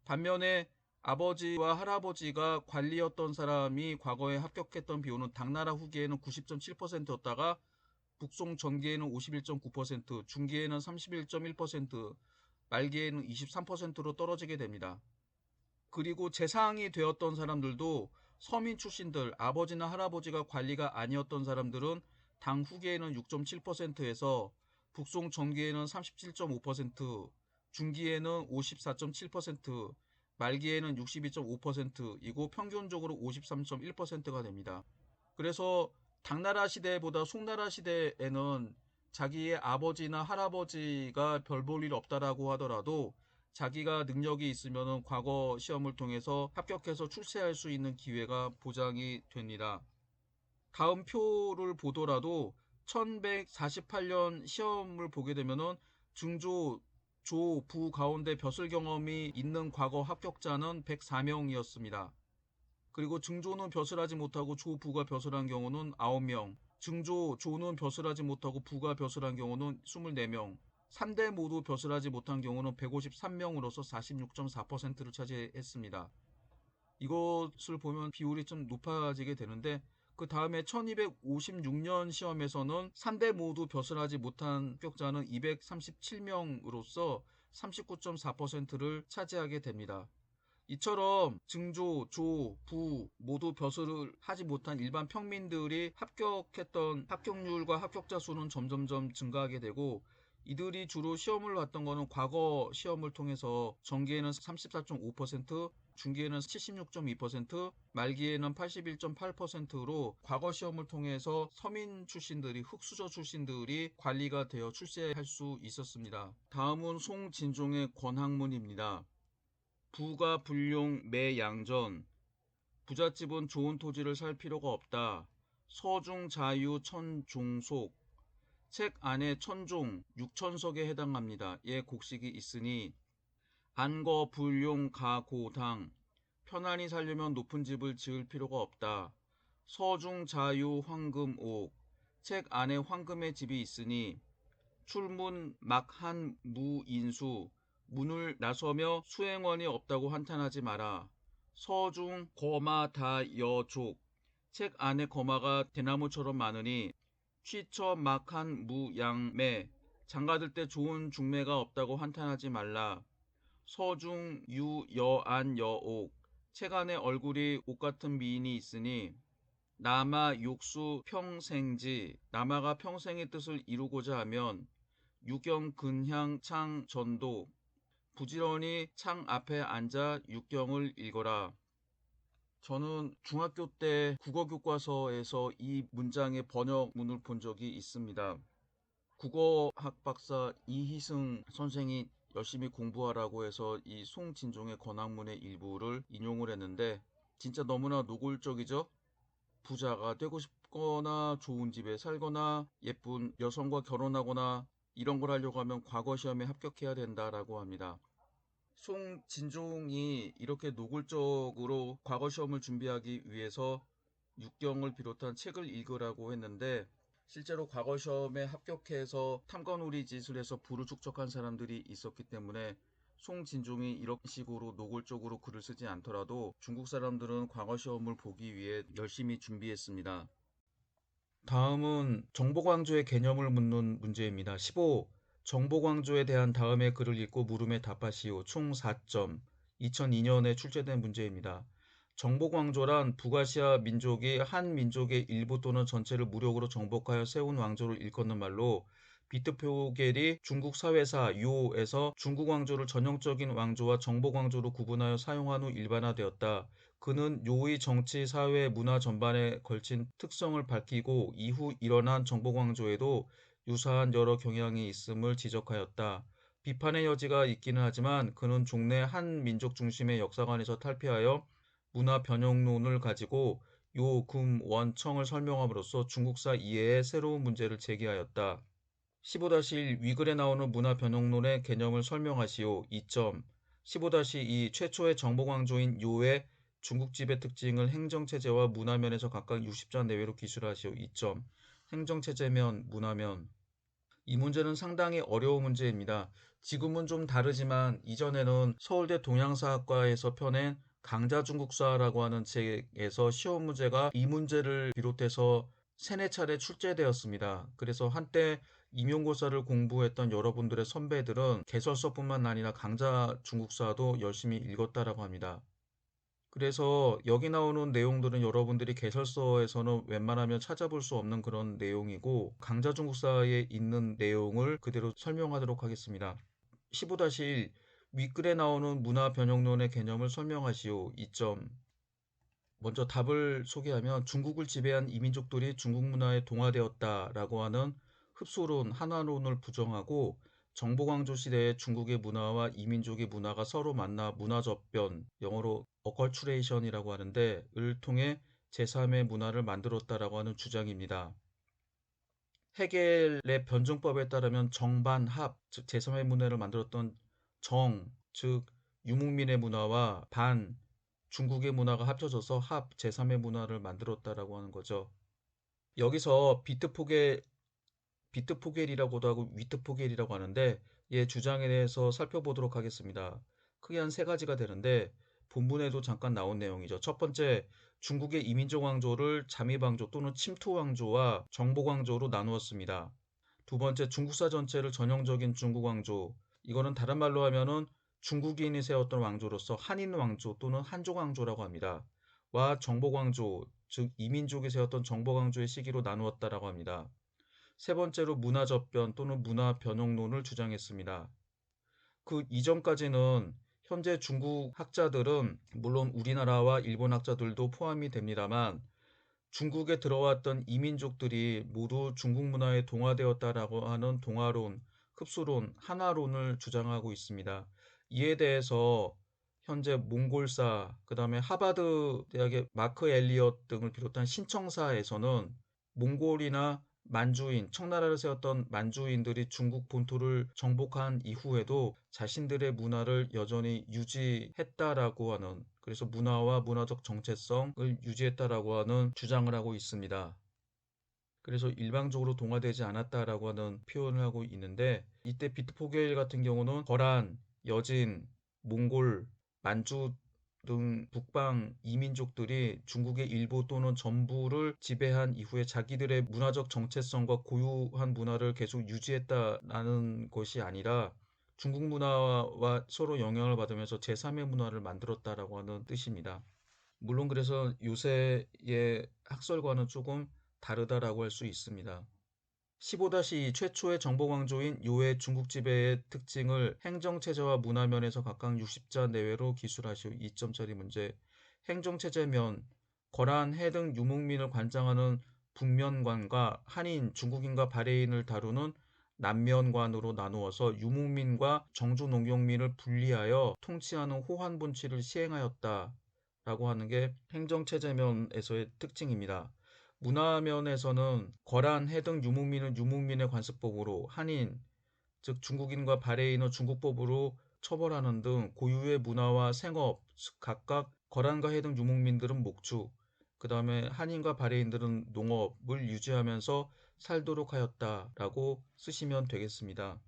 반면에 아버지와 할아버지가 관리였던 사람이 과거에 합격했던 비율은 당나라 후기에는 90.7%였다가 북송 전기에는 51.9%, 중기에는 31.1%, 말기에는 23%로 떨어지게 됩니다. 그리고 재상이 되었던 사람들도 서민 출신들, 아버지나 할아버지가 관리가 아니었던 사람들은 당 후기에는 6.7%에서 북송 전기에는 37.5%, 중기에는 54.7%, 말기에는 62.5%이고 평균적으로 53.1%가 됩니다. 그래서 당나라 시대보다 송나라 시대에는 자기의 아버지나 할아버지가 별 볼 일 없다라고 하더라도 자기가 능력이 있으면 과거 시험을 통해서 합격해서 출세할 수 있는 기회가 보장이 됩니다. 다음 표를 보더라도 1148년 시험을 보게 되면은 중조, 조, 부 가운데 벼슬 경험이 있는 과거 합격자는 104명이었습니다. 그리고 증조는 벼슬하지 못하고 조, 부가 벼슬한 경우는 9명, 증조, 조는 벼슬하지 못하고 부가 벼슬한 경우는 24명, 3대 모두 벼슬하지 못한 경우는 153명으로서 46.4%를 차지했습니다. 이것을 보면 비율이 좀 높아지게 되는데, 그 다음에 1256년 시험에서는 3대 모두 벼슬하지 못한 합격자는 237명으로서 39.4%를 차지하게 됩니다. 이처럼 증조, 조, 부 모두 벼슬을 하지 못한 일반 평민들이 합격했던 합격률과 합격자 수는 점점점 증가하게 되고, 이들이 주로 시험을 봤던 거는 과거 시험을 통해서 전기에는 34.5%, 중기에는 76.2%, 말기에는 81.8%로 과거 시험을 통해서 서민 출신들이, 흑수저 출신들이 관리가 되어 출세할 수 있었습니다. 다음은 송진종의 권학문입니다. 부가 불용 매양전, 부잣집은 좋은 토지를 살 필요가 없다. 서중 자유 천종속, 책 안에 천종, 6천석에 해당합니다. 예 곡식이 있으니 안거 불용 가고당 편안히 살려면 높은 집을 지을 필요가 없다. 서중 자유 황금옥 책 안에 황금의 집이 있으니 출문 막한 무인수 문을 나서며 수행원이 없다고 한탄하지 마라. 서중 거마 다여족 책 안에 거마가 대나무처럼 많으니 취처 막한 무양매 장가들 때 좋은 중매가 없다고 한탄하지 말라. 서중 유여안 여옥 책 안에 얼굴이 옷 같은 미인이 있으니 남아 욕수 평생지 남아가 평생의 뜻을 이루고자 하면 유경 근향 창 전도 부지런히 창 앞에 앉아 육경을 읽어라. 저는 중학교 때 국어교과서에서 이 문장의 번역문을 본 적이 있습니다. 국어학 박사 이희승 선생이 열심히 공부하라고 해서 이 송진종의 권학문의 일부를 인용을 했는데 진짜 너무나 노골적이죠? 부자가 되고 싶거나 좋은 집에 살거나 예쁜 여성과 결혼하거나 이런 걸 하려고 하면 과거 시험에 합격해야 된다라고 합니다. 송진종이 이렇게 노골적으로 과거 시험을 준비하기 위해서 육경을 비롯한 책을 읽으라고 했는데 실제로 과거 시험에 합격해서 탐관오리 짓을 해서 부를 축적한 사람들이 있었기 때문에 송진종이 이런 식으로 노골적으로 글을 쓰지 않더라도 중국 사람들은 과거 시험을 보기 위해 열심히 준비했습니다. 다음은 정보광조의 개념을 묻는 문제입니다. 15. 정보광조에 대한 다음의 글을 읽고 물음에 답하시오. 총 4점. 2002년에 출제된 문제입니다. 정보광조란 북아시아 민족이 한 민족의 일부 또는 전체를 무력으로 정복하여 세운 왕조를 일컫는 말로 비트포겔이 중국 사회사 요에서 중국 왕조를 전형적인 왕조와 정보광조로 구분하여 사용한 후 일반화되었다. 그는 요의 정치, 사회, 문화 전반에 걸친 특성을 밝히고 이후 일어난 정보광조에도 유사한 여러 경향이 있음을 지적하였다. 비판의 여지가 있기는 하지만 그는 종래 한 민족 중심의 역사관에서 탈피하여 문화 변형론을 가지고 요, 금, 원, 청을 설명함으로써 중국사 이해에 새로운 문제를 제기하였다. 15-1 위글에 나오는 문화 변형론의 개념을 설명하시오. 2점. 15-2 최초의 정보광조인 요의 중국집의 특징을 행정체제와 문화면에서 각각 60자 내외로 기술하시오. 2점. 행정체제면, 문화면. 이 문제는 상당히 어려운 문제입니다. 지금은 좀 다르지만 이전에는 서울대 동양사학과에서 펴낸 강자중국사라고 하는 책에서 시험 문제가 이 문제를 비롯해서 세네 차례 출제되었습니다. 그래서 한때 임용고사를 공부했던 여러분들의 선배들은 개설서뿐만 아니라 강자중국사도 열심히 읽었다라고 합니다. 그래서 여기 나오는 내용들은 여러분들이 개설서에서는 웬만하면 찾아볼 수 없는 그런 내용이고 강자중국사에 있는 내용을 그대로 설명하도록 하겠습니다. 15-1 윗글에 나오는 문화 변형론의 개념을 설명하시오. 2점. 먼저 답을 소개하면 중국을 지배한 이민족들이 중국 문화에 동화되었다라고 하는 흡수론, 한화론을 부정하고 정보광조 시대에 중국의 문화와 이민족의 문화가 서로 만나 문화접변, 영어로 어컬츄레이션이라고 하는데 을 통해 제3의 문화를 만들었다라고 하는 주장입니다. 헤겔의 변증법에 따르면 정반합, 즉 제3의 문화를 만들었던 정, 즉 유목민의 문화와 반, 중국의 문화가 합쳐져서 합, 제3의 문화를 만들었다라고 하는 거죠. 여기서 비트포겔이라고도 하고 위트포겔이라고 하는데 얘 주장에 대해서 살펴보도록 하겠습니다. 크게 한 세 가지가 되는데 본문에도 잠깐 나온 내용이죠. 첫 번째, 중국의 이민족 왕조를 잠입왕조 또는 침투왕조와 정복왕조로 나누었습니다. 두 번째, 중국사 전체를 전형적인 중국 왕조, 이거는 다른 말로 하면은 중국인이 세웠던 왕조로서 한인 왕조 또는 한족 왕조라고 합니다. 와 정복 왕조, 즉 이민족이 세웠던 정복 왕조의 시기로 나누었다라고 합니다. 세 번째로 문화접변 또는 문화변형론을 주장했습니다. 그 이전까지는 현재 중국 학자들은 물론 우리나라와 일본 학자들도 포함이 됩니다만 중국에 들어왔던 이민족들이 모두 중국 문화에 동화되었다라고 하는 동화론, 흡수론, 한화론을 주장하고 있습니다. 이에 대해서 현재 몽골사, 그 다음에 하버드 대학의 마크 엘리엇 등을 비롯한 신청사에서는 몽골이나 만주인, 청나라를 세웠던 만주인들이 중국 본토를 정복한 이후에도 자신들의 문화를 여전히 유지했다라고 하는, 그래서 문화와 문화적 정체성을 유지했다라고 하는 주장을 하고 있습니다. 그래서 일방적으로 동화되지 않았다라고 하는 표현을 하고 있는데, 이때 비트포겔 같은 경우는 거란, 여진, 몽골, 만주 등 북방 이민족들이 중국의 일부 또는 전부를 지배한 이후에 자기들의 문화적 정체성과 고유한 문화를 계속 유지했다라는 것이 아니라 중국 문화와 서로 영향을 받으면서 제3의 문화를 만들었다라고 하는 뜻입니다. 물론 그래서 요새의 학설과는 조금 다르다라고 할 수 있습니다. 15-2 최초의 정복왕조인 요의 중국 지배의 특징을 행정체제와 문화면에서 각각 60자 내외로 기술하시오. 2점짜리 문제. 행정체제면 거란, 해 등 유목민을 관장하는 북면관과 한인, 중국인과 바레인을 다루는 남면관으로 나누어서 유목민과 정주농경민을 분리하여 통치하는 호환분치를 시행하였다라고 하는 게 행정체제면에서의 특징입니다. 문화면에서는 거란, 해 등 유목민은 유목민의 관습법으로, 한인, 즉 중국인과 바레인은 중국법으로 처벌하는 등 고유의 문화와 생업, 즉 각각 거란과 해 등 유목민들은 목축, 그 다음에 한인과 바레인들은 농업을 유지하면서 살도록 하였다라고 쓰시면 되겠습니다.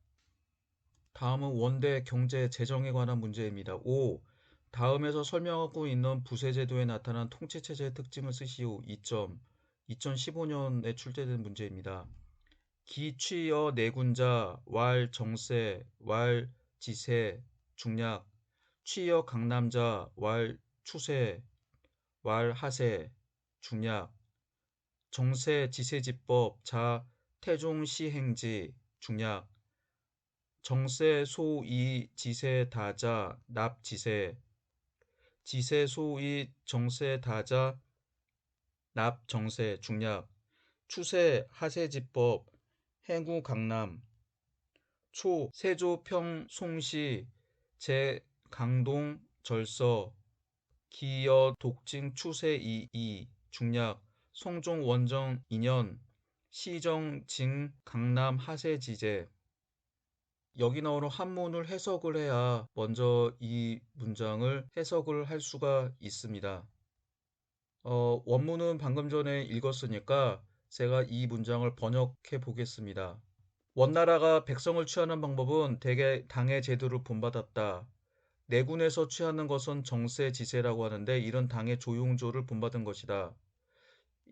다음은 원대 경제 재정에 관한 문제입니다. 5. 다음에서 설명하고 있는 부세제도에 나타난 통치체제의 특징을 쓰시오. 2점. 2015년에 출제된 문제입니다. 기취여 내군자 왈 정세 왈 지세 중략 취여 강남자 왈 추세 왈 하세 중략 정세 지세지법 자 태종시행지 중략 정세 소이 지세 다자 납 지세 지세 소이 정세 다자 납 정세 중략 추세 하세지법 해구 강남 초 세조 평송시 제 강동 절서 기여 독징 추세 이이 중략 성종 원정 2년 시정 징 강남 하세지제. 여기 나오는 한문을 해석을 해야 먼저 이 문장을 해석을 할 수가 있습니다. 원문은 방금 전에 읽었으니까 제가 이 문장을 번역해 보겠습니다. 원나라가 백성을 취하는 방법은 대개 당의 제도를 본받았다. 내군에서 취하는 것은 정세지세라고 하는데 이런 당의 조용조를 본받은 것이다.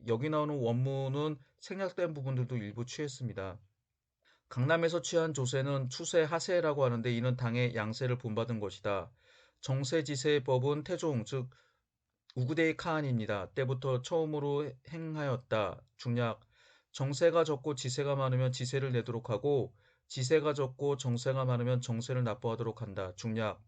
여기 나오는 원문은 생략된 부분들도 일부 취했습니다. 강남에서 취한 조세는 추세 하세라고 하는데 이는 당의 양세를 본받은 것이다. 정세지세법은 태종 즉 우구데이 카한입니다. 때부터 처음으로 행하였다. 중략 정세가 적고 지세가 많으면 지세를 내도록 하고 지세가 적고 정세가 많으면 정세를 납부하도록 한다. 중략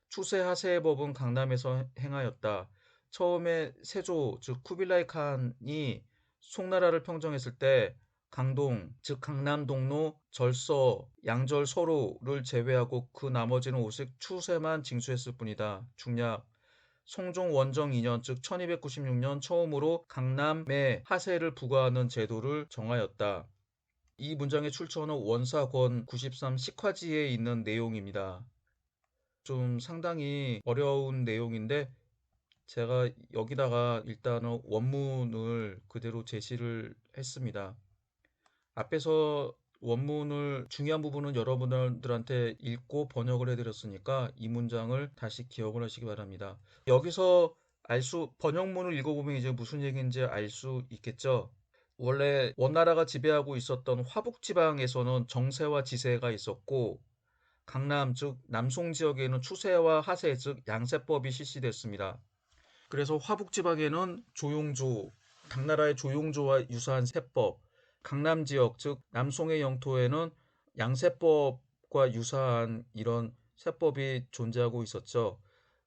추세 하세의 법은 강남에서 행하였다. 처음에 세조 즉 쿠빌라이 칸이 송나라를 평정했을 때 강동 즉 강남동로 절서 양절 서로를 제외하고 그 나머지는 오직 추세만 징수했을 뿐이다. 중략 성종 원정 2년 즉 1296년 처음으로 강남에 하세를 부과하는 제도를 정하였다. 이 문장의 출처는 원사권 93 식화지에 있는 내용입니다. 좀 상당히 어려운 내용인데 제가 여기다가 일단은 원문을 그대로 제시를 했습니다. 앞에서 원문을 중요한 부분은 여러분들한테 읽고 번역을 해드렸으니까 이 문장을 다시 기억을 하시기 바랍니다. 여기서 번역문을 읽어보면 이제 무슨 얘기인지 알 수 있겠죠. 원래 원나라가 지배하고 있었던 화북지방에서는 정세와 지세가 있었고 강남 즉 남송 지역에는 추세와 하세 즉 양세법이 실시됐습니다. 그래서 화북지방에는 조용조, 당나라의 조용조와 유사한 세법, 강남 지역 즉 남송의 영토에는 양세법과 유사한 이런 세법이 존재하고 있었죠.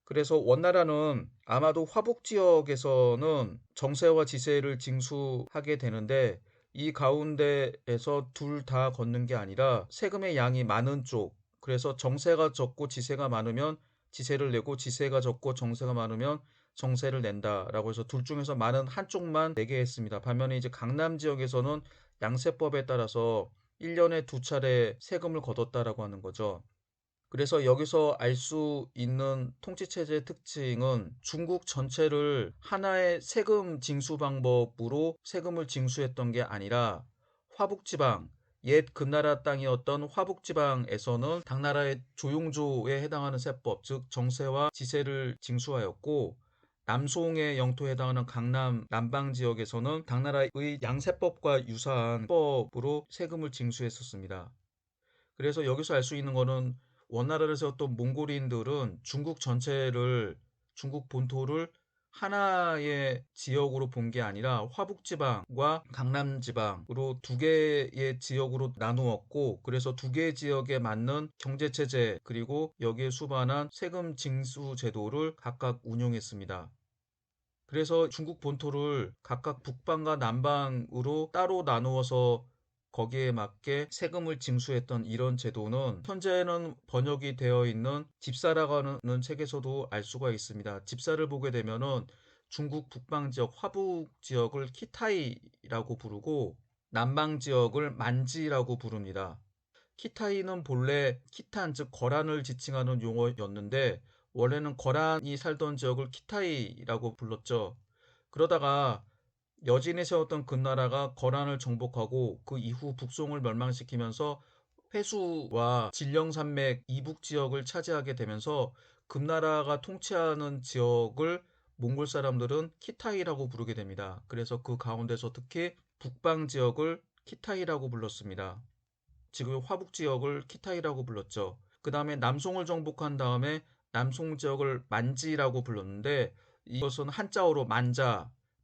그래서 원나라는 아마도 화북 지역에서는 정세와 지세를 징수하게 되는데 이 가운데에서 둘 다 걷는 게 아니라 세금의 양이 많은 쪽, 그래서 정세가 적고 지세가 많으면 지세를 내고 지세가 적고 정세가 많으면 정세를 낸다라고 해서 둘 중에서 많은 한쪽만 내게 했습니다. 반면에 이제 강남 지역에서는 양세법에 따라서 1년에 2차례 세금을 걷었다라고 하는 거죠. 그래서 여기서 알 수 있는 통치체제의 특징은 중국 전체를 하나의 세금 징수 방법으로 세금을 징수했던 게 아니라 화북지방, 옛 금나라 땅이었던 화북지방에서는 당나라의 조용조에 해당하는 세법, 즉 정세와 지세를 징수하였고, 남송의 영토에 해당하는 강남 남방 지역에서는 당나라의 양세법과 유사한 법으로 세금을 징수했었습니다. 그래서 여기서 알 수 있는 거는 원나라를 세웠던 몽골인들은 중국 본토를 하나의 지역으로 본 게 아니라 화북지방과 강남지방으로 두 개의 지역으로 나누었고, 그래서 두 개의 지역에 맞는 경제체제 그리고 여기에 수반한 세금 징수 제도를 각각 운용했습니다. 그래서 중국 본토를 각각 북방과 남방으로 따로 나누어서 거기에 맞게 세금을 징수했던 이런 제도는 현재는 번역이 되어 있는 집사라고 하는 책에서도 알 수가 있습니다. 집사를 보게 되면은 중국 북방 지역, 화북 지역을 키타이라고 부르고 남방 지역을 만지라고 부릅니다. 키타이는 본래 키탄, 즉 거란을 지칭하는 용어였는데 원래는 거란이 살던 지역을 키타이라고 불렀죠. 그러다가 여진이 세웠던 금나라가 거란을 정복하고 그 이후 북송을 멸망시키면서 회수와 진령산맥 이북 지역을 차지하게 되면서 금나라가 통치하는 지역을 몽골 사람들은 키타이라고 부르게 됩니다. 그래서 그 가운데서 특히 북방 지역을 키타이라고 불렀습니다. 지금 화북 지역을 키타이라고 불렀죠. 그 다음에 남송을 정복한 다음에 남송 지역을 만지라고 불렀는데 이것은 한자어로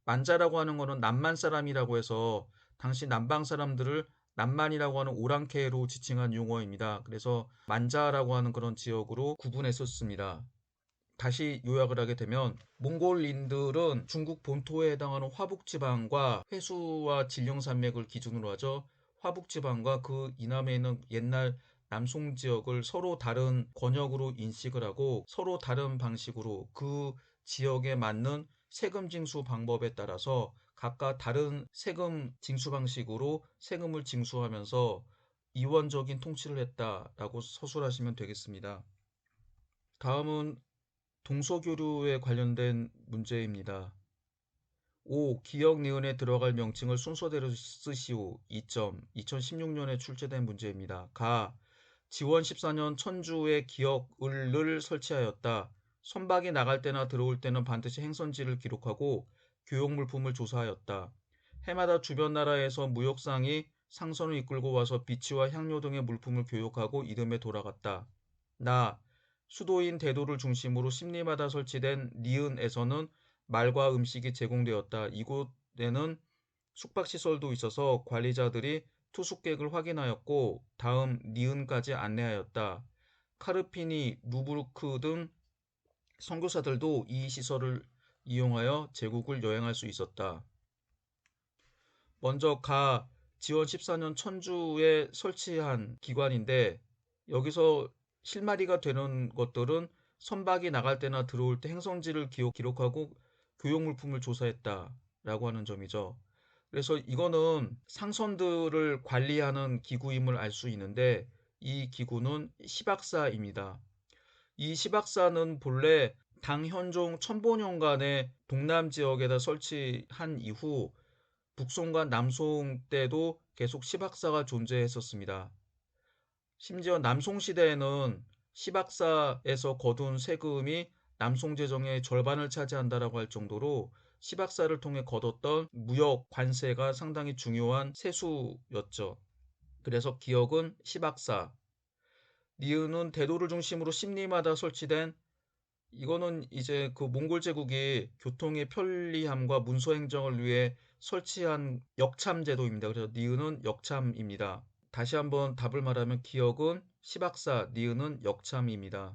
만자라고 하는 것은 남만 사람이라고 해서 당시 남방 사람들을 남만이라고 하는 오랑캐로 지칭한 용어입니다. 그래서 만자라고 하는 그런 지역으로 구분했었습니다. 다시 요약을 하게 되면 몽골인들은 중국 본토에 해당하는 화북지방과 회수와 진령산맥을 기준으로 하죠. 화북지방과 그 이남에 있는 옛날 남송 지역을 서로 다른 권역으로 인식을 하고 서로 다른 방식으로 그 지역에 맞는 세금 징수 방법에 따라서 각각 다른 세금 징수 방식으로 세금을 징수하면서 이원적인 통치를 했다라고 서술하시면 되겠습니다. 다음은 동서교류에 관련된 문제입니다. 5. 기역 니은에 들어갈 명칭을 순서대로 쓰시오. 2점. 2016년에 출제된 문제입니다. 가. 지원 14년 천주에 기역을을 설치하였다. 선박이 나갈 때나 들어올 때는 반드시 행선지를 기록하고 교역물품을 조사하였다. 해마다 주변 나라에서 무역상이 상선을 이끌고 와서 비치와 향료 등의 물품을 교역하고 이듬해 돌아갔다. 나. 수도인 대도를 중심으로 십리마다 설치된 니은에서는 말과 음식이 제공되었다. 이곳에는 숙박시설도 있어서 관리자들이 투숙객을 확인하였고 다음 니은까지 안내하였다. 카르피니, 루브르크 등 선교사들도 이 시설을 이용하여 제국을 여행할 수 있었다. 먼저 지원 14년 천주에 설치한 기관인데 여기서 실마리가 되는 것들은 선박이 나갈 때나 들어올 때 행선지를 기록하고 교역물품을 조사했다라고 하는 점이죠. 그래서 이거는 상선들을 관리하는 기구임을 알 수 있는데 이 기구는 시박사입니다. 이 시박사는 본래 당현종 천보년간에 동남 지역에다 설치한 이후 북송과 남송 때도 계속 시박사가 존재했었습니다. 심지어 남송 시대에는 시박사에서 거둔 세금이 남송 재정의 절반을 차지한다라고 할 정도로 시박사를 통해 거뒀던 무역 관세가 상당히 중요한 세수였죠. 그래서 기역은 시박사, 니은은 대도를 중심으로 십리마다 설치된 이거는 이제 그 몽골 제국이 교통의 편리함과 문서 행정을 위해 설치한 역참 제도입니다. 그래서 니은은 역참입니다. 다시 한번 답을 말하면 기역은 시박사, 니은은 역참입니다.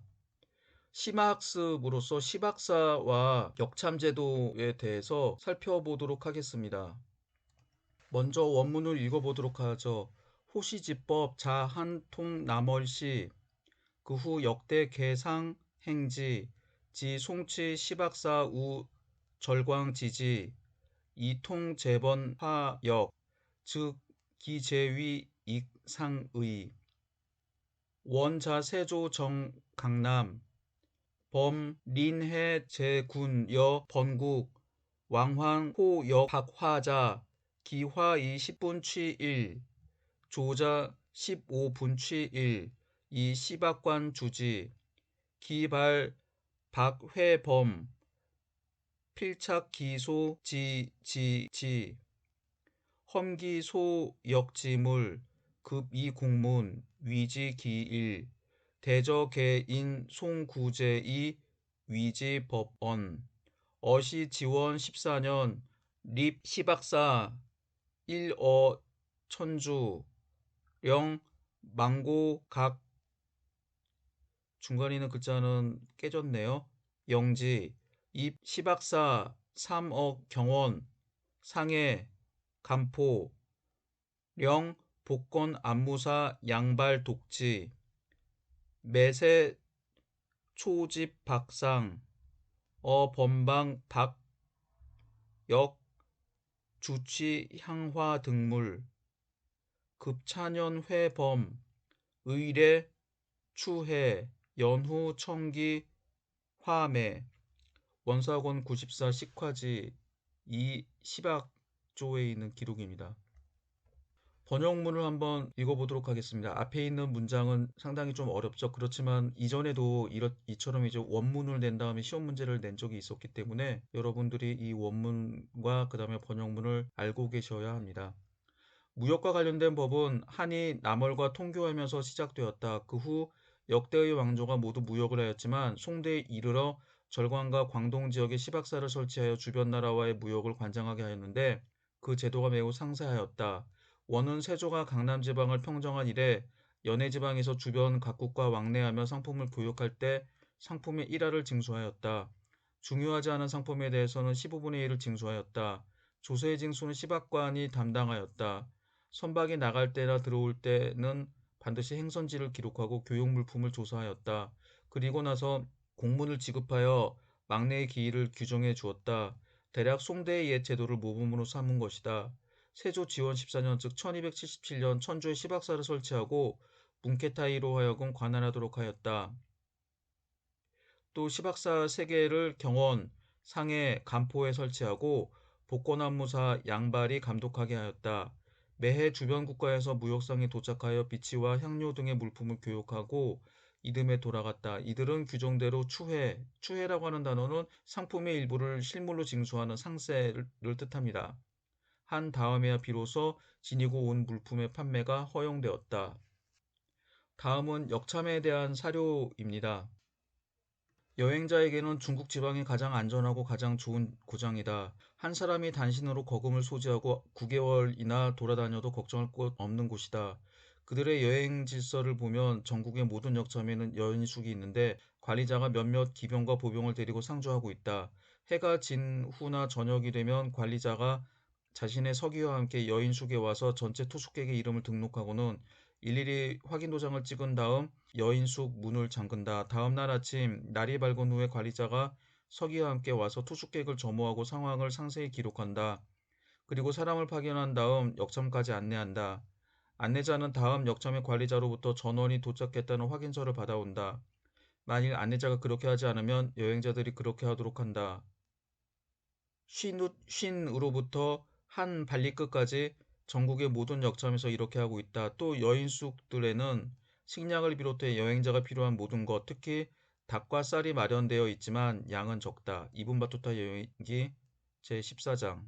심화학습으로서 시박사와 역참 제도에 대해서 살펴보도록 하겠습니다. 먼저 원문을 읽어보도록 하죠. 호시지법 자한통남월시 그 후 역대 개상 행지 지 송치 시박사 우 절광지지 이통 재번 화역 즉 기재위 익상의 원자세조 정 강남 범 린해 제군 여 번국 왕환 호여 박화자 기화이 10분 취일 조자 15분 취일 이 시박관 주지 기발 박회범 필착 기소 지지지 험기 소역지물 급이 공문 위지 기일 대저 개인 송구제이 위지 법원 어시 지원 14년 립 시박사 1어 천주 령 망고 각 중간에 있는 글자는 깨졌네요. 영지 입 시박사 3억 경원 상해 간포 령 복권 안무사 양발 독지 매세 초집 박상 번방 박역 주치 향화 등물 급차년 회범 의례 추해 연후 청기 화매 원사권 94 식화지 이 시박조에 있는 기록입니다. 번역문을 한번 읽어보도록 하겠습니다. 앞에 있는 문장은 상당히 좀 어렵죠. 그렇지만 이전에도 이처럼 이제 원문을 낸 다음에 시험 문제를 낸 적이 있었기 때문에 여러분들이 이 원문과 그 다음에 번역문을 알고 계셔야 합니다. 무역과 관련된 법은 한이 남월과 통교하면서 시작되었다. 그 후 역대의 왕조가 모두 무역을 하였지만 송대에 이르러 절광과 광동 지역에 시박사를 설치하여 주변 나라와의 무역을 관장하게 하였는데 그 제도가 매우 상세하였다. 원은 세조가 강남 지방을 평정한 이래 연해 지방에서 주변 각국과 왕래하며 상품을 교역할 때 상품의 1하를 징수하였다. 중요하지 않은 상품에 대해서는 15분의 1을 징수하였다. 조세의 징수는 시박관이 담당하였다. 선박이 나갈 때나 들어올 때는 반드시 행선지를 기록하고 교역물품을 조사하였다. 그리고 나서 공문을 지급하여 막내의 기일을 규정해 주었다. 대략 송대의 옛 제도를 모범으로 삼은 것이다. 세조 지원 14년 즉 1277년 천주에 시박사를 설치하고 문케타이로 하여금 관할하도록 하였다. 또 시박사 3개를 경원, 상해, 간포에 설치하고 복권안무사 양발이 감독하게 하였다. 매해 주변 국가에서 무역상이 도착하여 비치와 향료 등의 물품을 교역하고 이듬해 돌아갔다. 이들은 규정대로 추해라고 하는 단어는 상품의 일부를 실물로 징수하는 상세를 뜻합니다. 한 다음에야 비로소 지니고 온 물품의 판매가 허용되었다. 다음은 역참에 대한 사료입니다. 여행자에게는 중국 지방이 가장 안전하고 가장 좋은 고장이다. 한 사람이 단신으로 거금을 소지하고 9개월이나 돌아다녀도 걱정할 것 없는 곳이다. 그들의 여행 질서를 보면 전국의 모든 역참에는 여인숙이 있는데 관리자가 몇몇 기병과 보병을 데리고 상주하고 있다. 해가 진 후나 저녁이 되면 관리자가 자신의 서기와 함께 여인숙에 와서 전체 투숙객의 이름을 등록하고는 일일이 확인 도장을 찍은 다음 여인숙 문을 잠근다. 다음 날 아침 날이 밝은 후에 관리자가 서기와 함께 와서 투숙객을 점호하고 상황을 상세히 기록한다. 그리고 사람을 파견한 다음 역참까지 안내한다. 안내자는 다음 역참의 관리자로부터 전원이 도착했다는 확인서를 받아온다. 만일 안내자가 그렇게 하지 않으면 여행자들이 그렇게 하도록 한다. 쉰으로부터 한 발리끝까지 전국의 모든 역참에서 이렇게 하고 있다. 또 여인숙들에는 식량을 비롯해 여행자가 필요한 모든 것, 특히 닭과 쌀이 마련되어 있지만 양은 적다. 이분 바투타 여행기 제14장.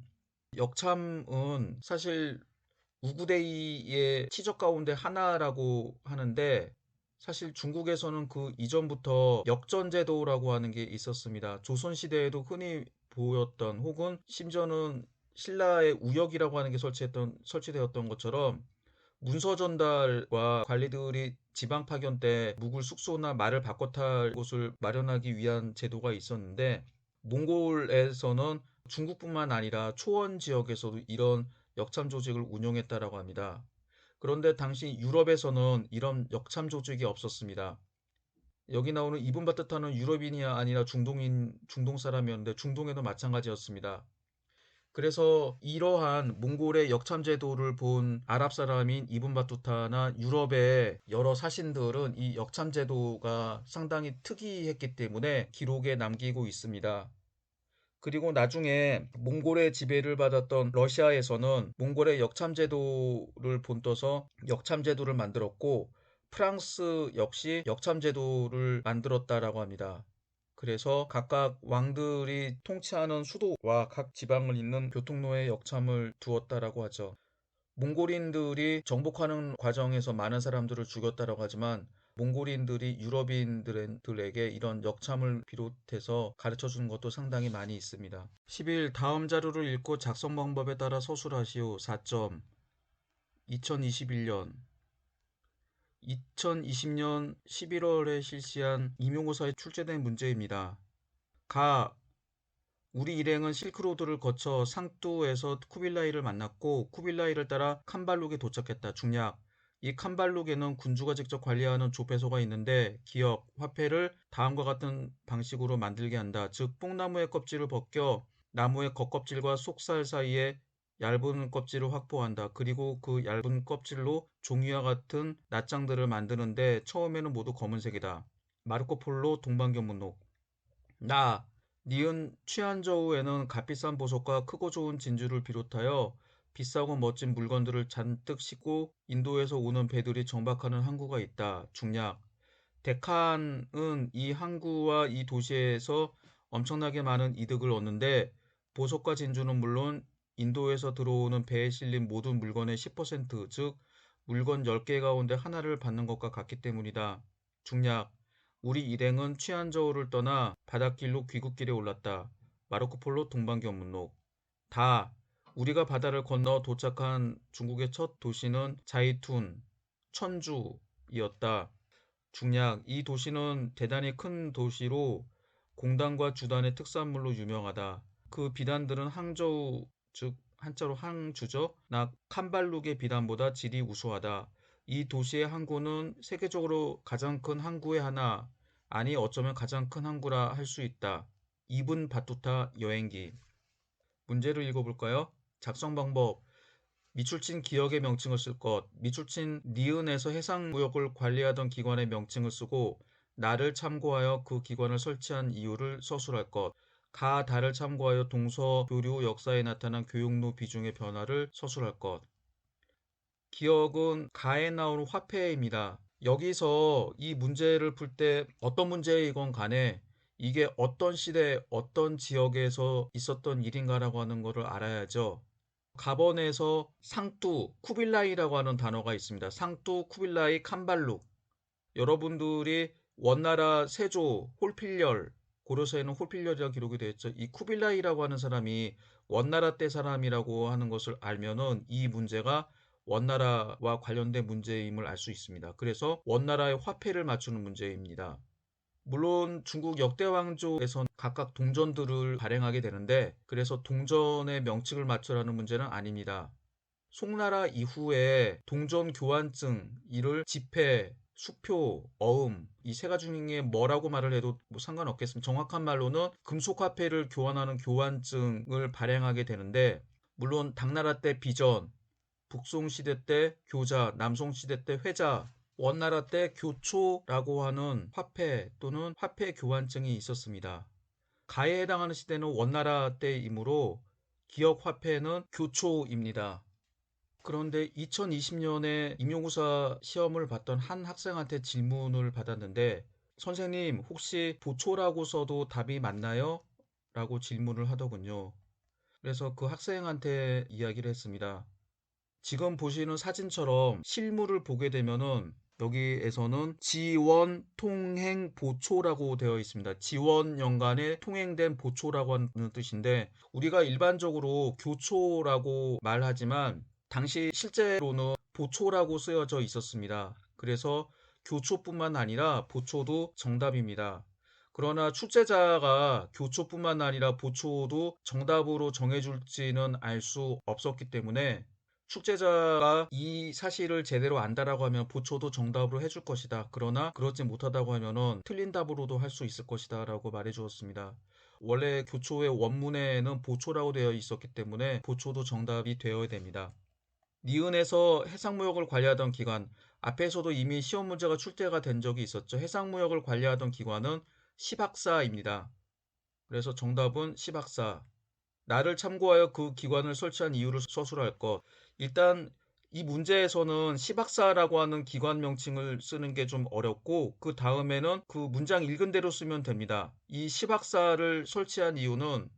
역참은 사실 우구데이의 치적 가운데 하나라고 하는데 사실 중국에서는 그 이전부터 역전제도라고 하는 게 있었습니다. 조선시대에도 흔히 보였던 혹은 심지어는 신라의 우역이라고 하는 게 설치되었던 것처럼 문서 전달과 관리들이 지방 파견 때 묵을 숙소나 말을 바꿔 탈 곳을 마련하기 위한 제도가 있었는데 몽골에서는 중국뿐만 아니라 초원 지역에서도 이런 역참 조직을 운영했다라고 합니다. 그런데 당시 유럽에서는 이런 역참 조직이 없었습니다. 여기 나오는 이분 바트타는 유럽인이 아니라 중동 사람이었는데 중동에도 마찬가지였습니다. 그래서 이러한 몽골의 역참 제도를 본 아랍 사람인 이븐 바투타나 유럽의 여러 사신들은 이 역참 제도가 상당히 특이했기 때문에 기록에 남기고 있습니다. 그리고 나중에 몽골의 지배를 받았던 러시아에서는 몽골의 역참 제도를 본떠서 역참 제도를 만들었고, 프랑스 역시 역참 제도를 만들었다라고 합니다. 그래서 각각 왕들이 통치하는 수도와 각 지방을 잇는 교통로에 역참을 두었다라고 하죠. 몽골인들이 정복하는 과정에서 많은 사람들을 죽였다라고 하지만, 몽골인들이 유럽인들에게 이런 역참을 비롯해서 가르쳐 준 것도 상당히 많이 있습니다. 10일 다음 자료를 읽고 작성 방법에 따라 서술하시오. 4점. 2021년 2020년 11월에 실시한 임용고사에 출제된 문제입니다. 가 우리 일행은 실크로드를 거쳐 상뚜에서 쿠빌라이를 만났고, 쿠빌라이를 따라 캄발룩에 도착했다. 중략. 이 캄발룩에는 군주가 직접 관리하는 조폐소가 있는데, 기역, 화폐를 다음과 같은 방식으로 만들게 한다. 즉, 뽕나무의 껍질을 벗겨 나무의 겉껍질과 속살 사이에 얇은 껍질을 확보한다. 그리고 그 얇은 껍질로 종이와 같은 낱장들을 만드는데, 처음에는 모두 검은색이다. 마르코폴로 동방견문록. 니은 취안저우에는 값비싼 보석과 크고 좋은 진주를 비롯하여 비싸고 멋진 물건들을 잔뜩 싣고 인도에서 오는 배들이 정박하는 항구가 있다. 중략. 데칸은 이 항구와 이 도시에서 엄청나게 많은 이득을 얻는데, 보석과 진주는 물론 인도에서 들어오는 배에 실린 모든 물건의 10%, 즉 물건 10개 가운데 하나를 받는 것과 같기 때문이다. 중략. 우리 일행은 취안저우를 떠나 바닷길로 귀국길에 올랐다. 마르코폴로 동방견문록. 우리가 바다를 건너 도착한 중국의 첫 도시는 자이툰, 천주이었다. 중략. 이 도시는 대단히 큰 도시로 공단과 주단의 특산물로 유명하다. 그 비단들은 항저우, 즉 한자로 항주죠. 캄발룩의 비단보다 질이 우수하다. 이 도시의 항구는 세계적으로 가장 큰 항구의 하나, 아니 어쩌면 가장 큰 항구라 할 수 있다. 이븐 바투타 여행기. 문제를 읽어볼까요? 작성 방법. 미출친 기역의 명칭을 쓸 것. 미출친 니은에서 해상무역을 관리하던 기관의 명칭을 쓰고, 나를 참고하여 그 기관을 설치한 이유를 서술할 것. 다를 참고하여 동서 교류 역사에 나타난 교육로 비중의 변화를 서술할 것. 기역은 가에 나오는 화폐입니다. 여기서 이 문제를 풀 때 어떤 문제이건 간에 이게 어떤 시대, 어떤 지역에서 있었던 일인가라고 하는 것을 알아야죠. 가번에서 상뚜, 쿠빌라이라고 하는 단어가 있습니다. 상뚜, 쿠빌라이, 캄발룩. 여러분들이 원나라 세조, 홀필렬, 고려사에는 홀필렬이라고 기록이 되어 있죠. 이 쿠빌라이라고 하는 사람이 원나라 때 사람이라고 하는 것을 알면은 이 문제가 원나라와 관련된 문제임을 알 수 있습니다. 그래서 원나라의 화폐를 맞추는 문제입니다. 물론 중국 역대 왕조에선 각각 동전들을 발행하게 되는데, 그래서 동전의 명칭을 맞추라는 문제는 아닙니다. 송나라 이후에 동전 교환증, 이를 지폐, 수표, 어음, 이 세 가지 중에 뭐라고 말을 해도 뭐 상관없겠습니다. 정확한 말로는 금속화폐를 교환하는 교환증을 발행하게 되는데, 물론 당나라 때 비전, 북송시대 때 교자, 남송시대 때 회자, 원나라 때 교초라고 하는 화폐 또는 화폐 교환증이 있었습니다. 가에 해당하는 시대는 원나라 때이므로 기역 화폐는 교초입니다. 그런데 2020년에 임용고사 시험을 봤던 한 학생한테 질문을 받았는데, 선생님 혹시 보초라고 써도 답이 맞나요? 라고 질문을 하더군요. 그래서 그 학생한테 이야기를 했습니다. 지금 보시는 사진처럼 실물을 보게 되면은 여기에서는 지원 통행 보초라고 되어 있습니다. 지원 연간에 통행된 보초라고 하는 뜻인데, 우리가 일반적으로 교초라고 말하지만 당시 실제로는 보초라고 쓰여져 있었습니다. 그래서 교초뿐만 아니라 보초도 정답입니다. 그러나 출제자가 교초뿐만 아니라 보초도 정답으로 정해줄지는 알 수 없었기 때문에, 출제자가 이 사실을 제대로 안다라고 하면 보초도 정답으로 해줄 것이다. 그러나 그렇지 못하다고 하면은 틀린 답으로도 할 수 있을 것이다 라고 말해 주었습니다. 원래 교초의 원문에는 보초라고 되어 있었기 때문에 보초도 정답이 되어야 됩니다. 니은에서 해상무역을 관리하던 기관, 앞에서도 이미 시험 문제가 출제가 된 적이 있었죠. 해상무역을 관리하던 기관은 시박사입니다. 그래서 정답은 시박사. 나를 참고하여 그 기관을 설치한 이유를 서술할 것. 일단 이 문제에서는 시박사라고 하는 기관 명칭을 쓰는 게 좀 어렵고, 그 다음에는 그 문장 읽은 대로 쓰면 됩니다. 이 시박사를 설치한 이유는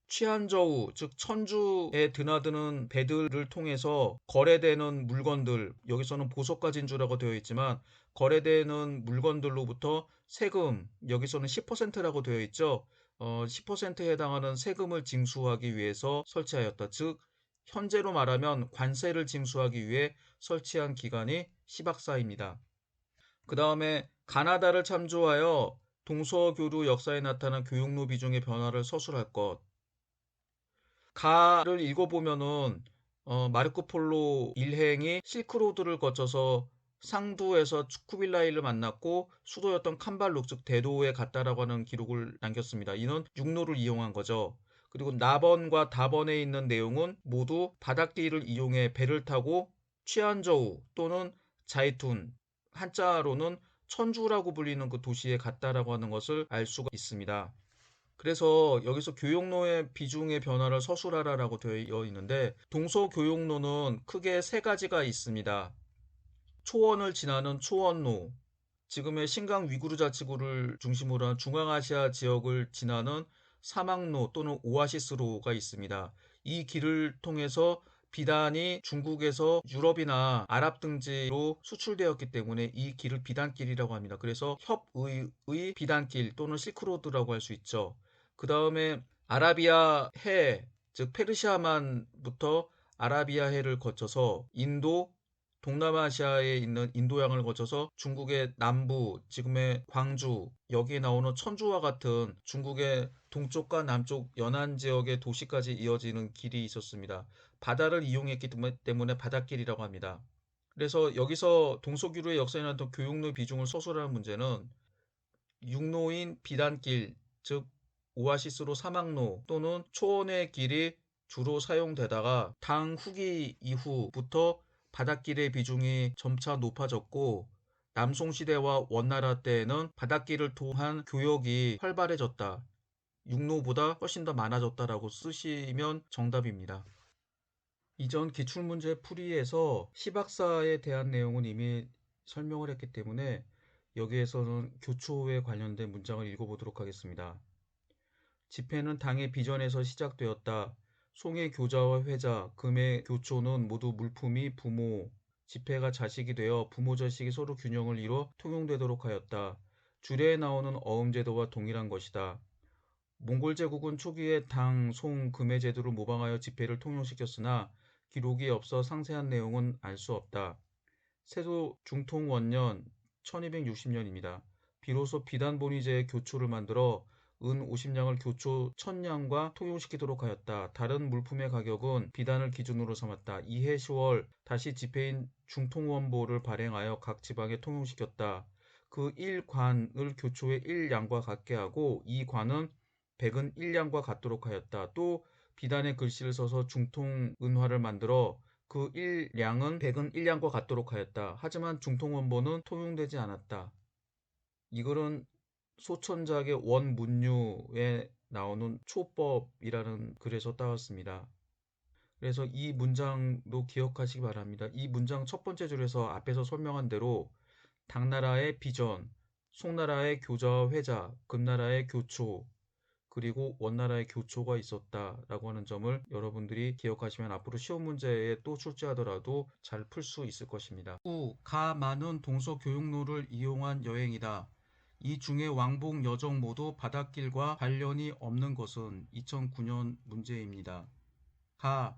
취한저우, 즉 천주에 드나드는 배들을 통해서 거래되는 물건들, 여기서는 보석과 진주라고 되어 있지만 거래되는 물건들로부터 세금, 여기서는 10%라고 되어 있죠. 10%에 해당하는 세금을 징수하기 위해서 설치하였다. 즉 현재로 말하면 관세를 징수하기 위해 설치한 기관이 시박사입니다. 그 다음에 가나다를 참조하여 동서교류 역사에 나타난 교육로 비중의 변화를 서술할 것. 가를 읽어보면은 마르코 폴로 일행이 실크로드를 거쳐서 상두에서 쿠빌라이를 만났고 수도였던 캄발룩 즉 대도에 갔다라고 하는 기록을 남겼습니다. 이는 육로를 이용한 거죠. 그리고 나번과 다번에 있는 내용은 모두 바닷길을 이용해 배를 타고 취안저우 또는 자이툰, 한자로는 천주라고 불리는 그 도시에 갔다라고 하는 것을 알 수가 있습니다. 그래서 여기서 교역로의 비중의 변화를 서술하라라고 되어 있는데, 동서교역로는 크게 세 가지가 있습니다. 초원을 지나는 초원로, 지금의 신강 위구르 자치구를 중심으로 한 중앙아시아 지역을 지나는 사막로 또는 오아시스로가 있습니다. 이 길을 통해서 비단이 중국에서 유럽이나 아랍 등지로 수출되었기 때문에 이 길을 비단길이라고 합니다. 그래서 협의의 비단길 또는 실크로드라고 할 수 있죠. 그 다음에 아라비아 해, 즉 페르시아만부터 아라비아 해를 거쳐서 인도, 동남아시아에 있는 인도양을 거쳐서 중국의 남부, 지금의 광주, 여기에 나오는 천주와 같은 중국의 동쪽과 남쪽 연안 지역의 도시까지 이어지는 길이 있었습니다. 바다를 이용했기 때문에 바닷길이라고 합니다. 그래서 여기서 동서교류의 역사에 나타난 교육로 비중을 서술하는 문제는 육로인 비단길, 즉 오아시스로 사막로 또는 초원의 길이 주로 사용되다가 당 후기 이후부터 바닷길의 비중이 점차 높아졌고, 남송시대와 원나라 때에는 바닷길을 통한 교역이 활발해졌다. 육로보다 훨씬 더 많아졌다라고 쓰시면 정답입니다. 이전 기출문제 풀이에서 시박사에 대한 내용은 이미 설명을 했기 때문에 여기에서는 교초에 관련된 문장을 읽어보도록 하겠습니다. 집회는 당의 비전에서 시작되었다. 송의 교자와 회자, 금의 교초는 모두 물품이 부모, 집회가 자식이 되어 부모 자식이 서로 균형을 이뤄 통용되도록 하였다. 주례에 나오는 어음제도와 동일한 것이다. 몽골 제국은 초기에 당, 송, 금의 제도를 모방하여 집회를 통용시켰으나 기록이 없어 상세한 내용은 알 수 없다. 세조 중통원년 1260년입니다. 비로소 비단본위제의 교초를 만들어 은 50냥을 교초 1000냥과 통용시키도록 하였다. 다른 물품의 가격은 비단을 기준으로 삼았다. 이해 10월 다시 지폐인 중통원보를 발행하여 각 지방에 통용시켰다. 그 1관을 교초의 1냥과 같게 하고 2관은 백은 1냥과 같도록 하였다. 또 비단의 글씨를 써서 중통은화를 만들어 그 1량은 백은 1량과 같도록 하였다. 하지만 중통원본은 통용되지 않았다. 이글은 소천작의 원문유에 나오는 초법이라는 글에서 따왔습니다. 그래서 이 문장도 기억하시기 바랍니다. 이 문장 첫 번째 줄에서 앞에서 설명한 대로 당나라의 비전, 송나라의 교자와 회자, 금나라의 교초, 그리고 원나라의 교초가 있었다라고 하는 점을 여러분들이 기억하시면 앞으로 시험 문제에 또 출제하더라도 잘 풀 수 있을 것입니다. 후, 가 많은 동서교육로를 이용한 여행이다. 이 중에 왕복 여정 모두 바닷길과 관련이 없는 것은 2009년 문제입니다. 가,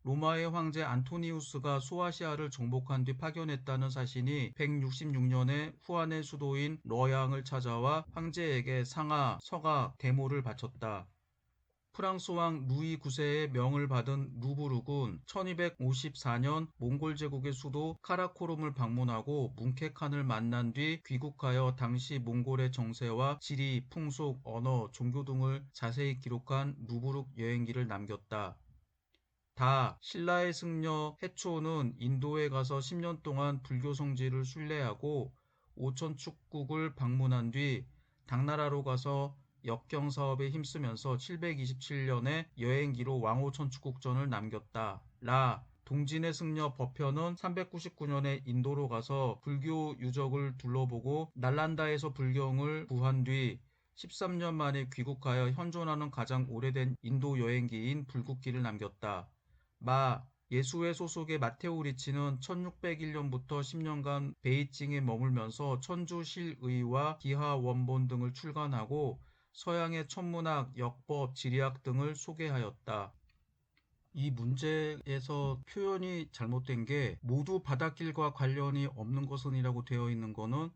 로마의 황제 안토니우스가 소아시아를 정복한 뒤 파견했다는 사신이 166년에 후한의 수도인 러양을 찾아와 황제에게 상하, 서가, 대모를 바쳤다. 프랑스 왕 루이 9세의 명을 받은 루브르군 1254년 몽골 제국의 수도 카라코rum을 방문하고 뭉케칸을 만난 뒤 귀국하여 당시 몽골의 정세와 지리, 풍속, 언어, 종교 등을 자세히 기록한 루브르 여행기를 남겼다. 신라의 승려 해초는 인도에 가서 10년 동안 불교 성지를 순례하고 오천축국을 방문한 뒤 당나라로 가서 역경 사업에 힘쓰면서 727년에 여행기로 왕오천축국전을 남겼다. 동진의 승려 버편은 399년에 인도로 가서 불교 유적을 둘러보고 날란다에서 불경을 구한 뒤 13년 만에 귀국하여 현존하는 가장 오래된 인도 여행기인 불국기를 남겼다. 예수회 소속의 마테오 리치는 1601년부터 10년간 베이징에 머물면서 천주 실의와 기하 원본 등을 출간하고 서양의 천문학, 역법, 지리학 등을 소개하였다. 이 문제에서 표현이 잘못된 게 모두 바닷길과 관련이 없는 것은이라고 되어 있는 거는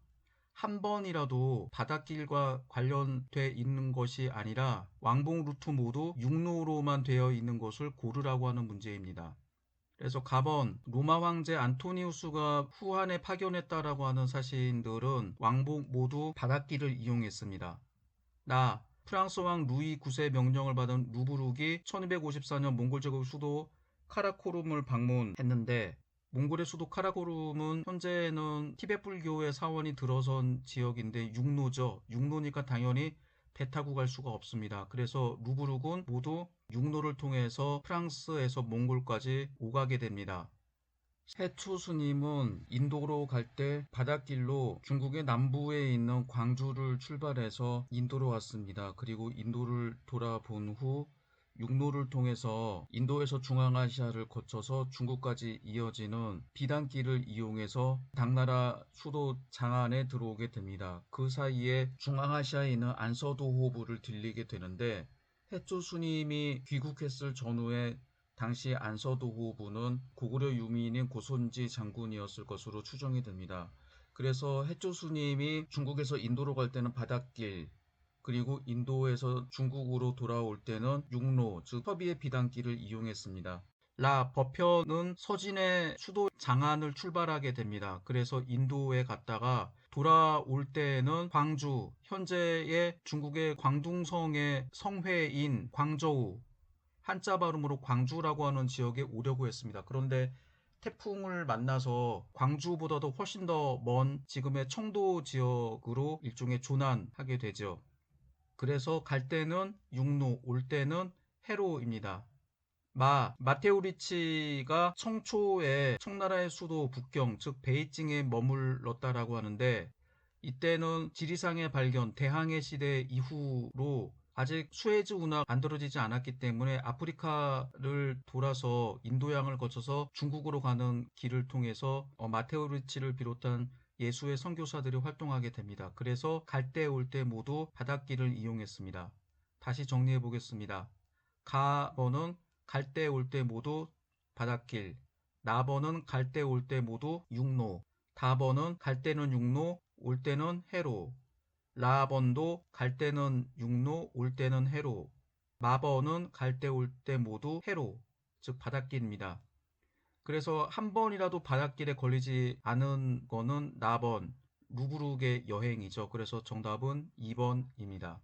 한 번이라도 바닷길과 관련돼 있는 것이 아니라 왕복 루트 모두 육로로만 되어 있는 것을 고르라고 하는 문제입니다. 그래서 가번 로마 황제 안토니우스가 후한에 파견했다라고 하는 사신들은 왕복 모두 바닷길을 이용했습니다. 프랑스 왕 루이 9세 명령을 받은 루브르기 1254년 몽골 제국 수도 카라코룸을 방문했는데 몽골의 수도 카라코룸은 현재는 티베트 불교의 사원이 들어선 지역인데 육로죠. 육로니까 당연히 배 타고 갈 수가 없습니다. 그래서 루브르군 모두 육로를 통해서 프랑스에서 몽골까지 오가게 됩니다. 해초 스님은 인도로 갈 때 바닷길로 중국의 남부에 있는 광주를 출발해서 인도로 왔습니다. 그리고 인도를 돌아본 후 육로를 통해서 인도에서 중앙아시아를 거쳐서 중국까지 이어지는 비단길을 이용해서 당나라 수도 장안에 들어오게 됩니다. 그 사이에 중앙아시아에 있는 안서도호부를 들리게 되는데 해초 스님이 귀국했을 전후에 당시 안서도호부는 고구려 유민인 고손지 장군이었을 것으로 추정이 됩니다. 그래서 해초 스님이 중국에서 인도로 갈 때는 바닷길, 그리고 인도에서 중국으로 돌아올 때는 육로, 즉 협의의 비단길을 이용했습니다. 버편은 서진의 수도 장안을 출발하게 됩니다. 그래서 인도에 갔다가 돌아올 때에는 광주, 현재의 중국의 광둥성의 성회인 광저우, 한자 발음으로 광주라고 하는 지역에 오려고 했습니다. 그런데 태풍을 만나서 광주보다도 훨씬 더 먼 지금의 청도 지역으로 일종의 조난하게 되죠. 그래서 갈 때는 육로, 올 때는 해로입니다. 마테오 리치가 청초에 청나라의 수도 북경, 즉 베이징에 머물렀다라고 하는데 이때는 지리상의 발견, 대항해 시대 이후로 아직 수에즈 운하가 만들어지지 않았기 때문에 아프리카를 돌아서 인도양을 거쳐서 중국으로 가는 길을 통해서 마테오 리치를 비롯한 예수의 선교사들이 활동하게 됩니다. 그래서 갈 때 올 때 모두 바닷길을 이용했습니다. 다시 정리해 보겠습니다. 가번은 갈 때 올 때 모두 바닷길, 나번은 갈 때 올 때 모두 육로, 다번은 갈 때는 육로, 올 때는 해로, 라번도 갈 때는 육로, 올 때는 해로, 마번은 갈 때 올 때 모두 해로, 즉 바닷길입니다. 그래서 한 번이라도 바닷길에 걸리지 않은 거는 나번, 루브르의 여행이죠. 그래서 정답은 2번입니다.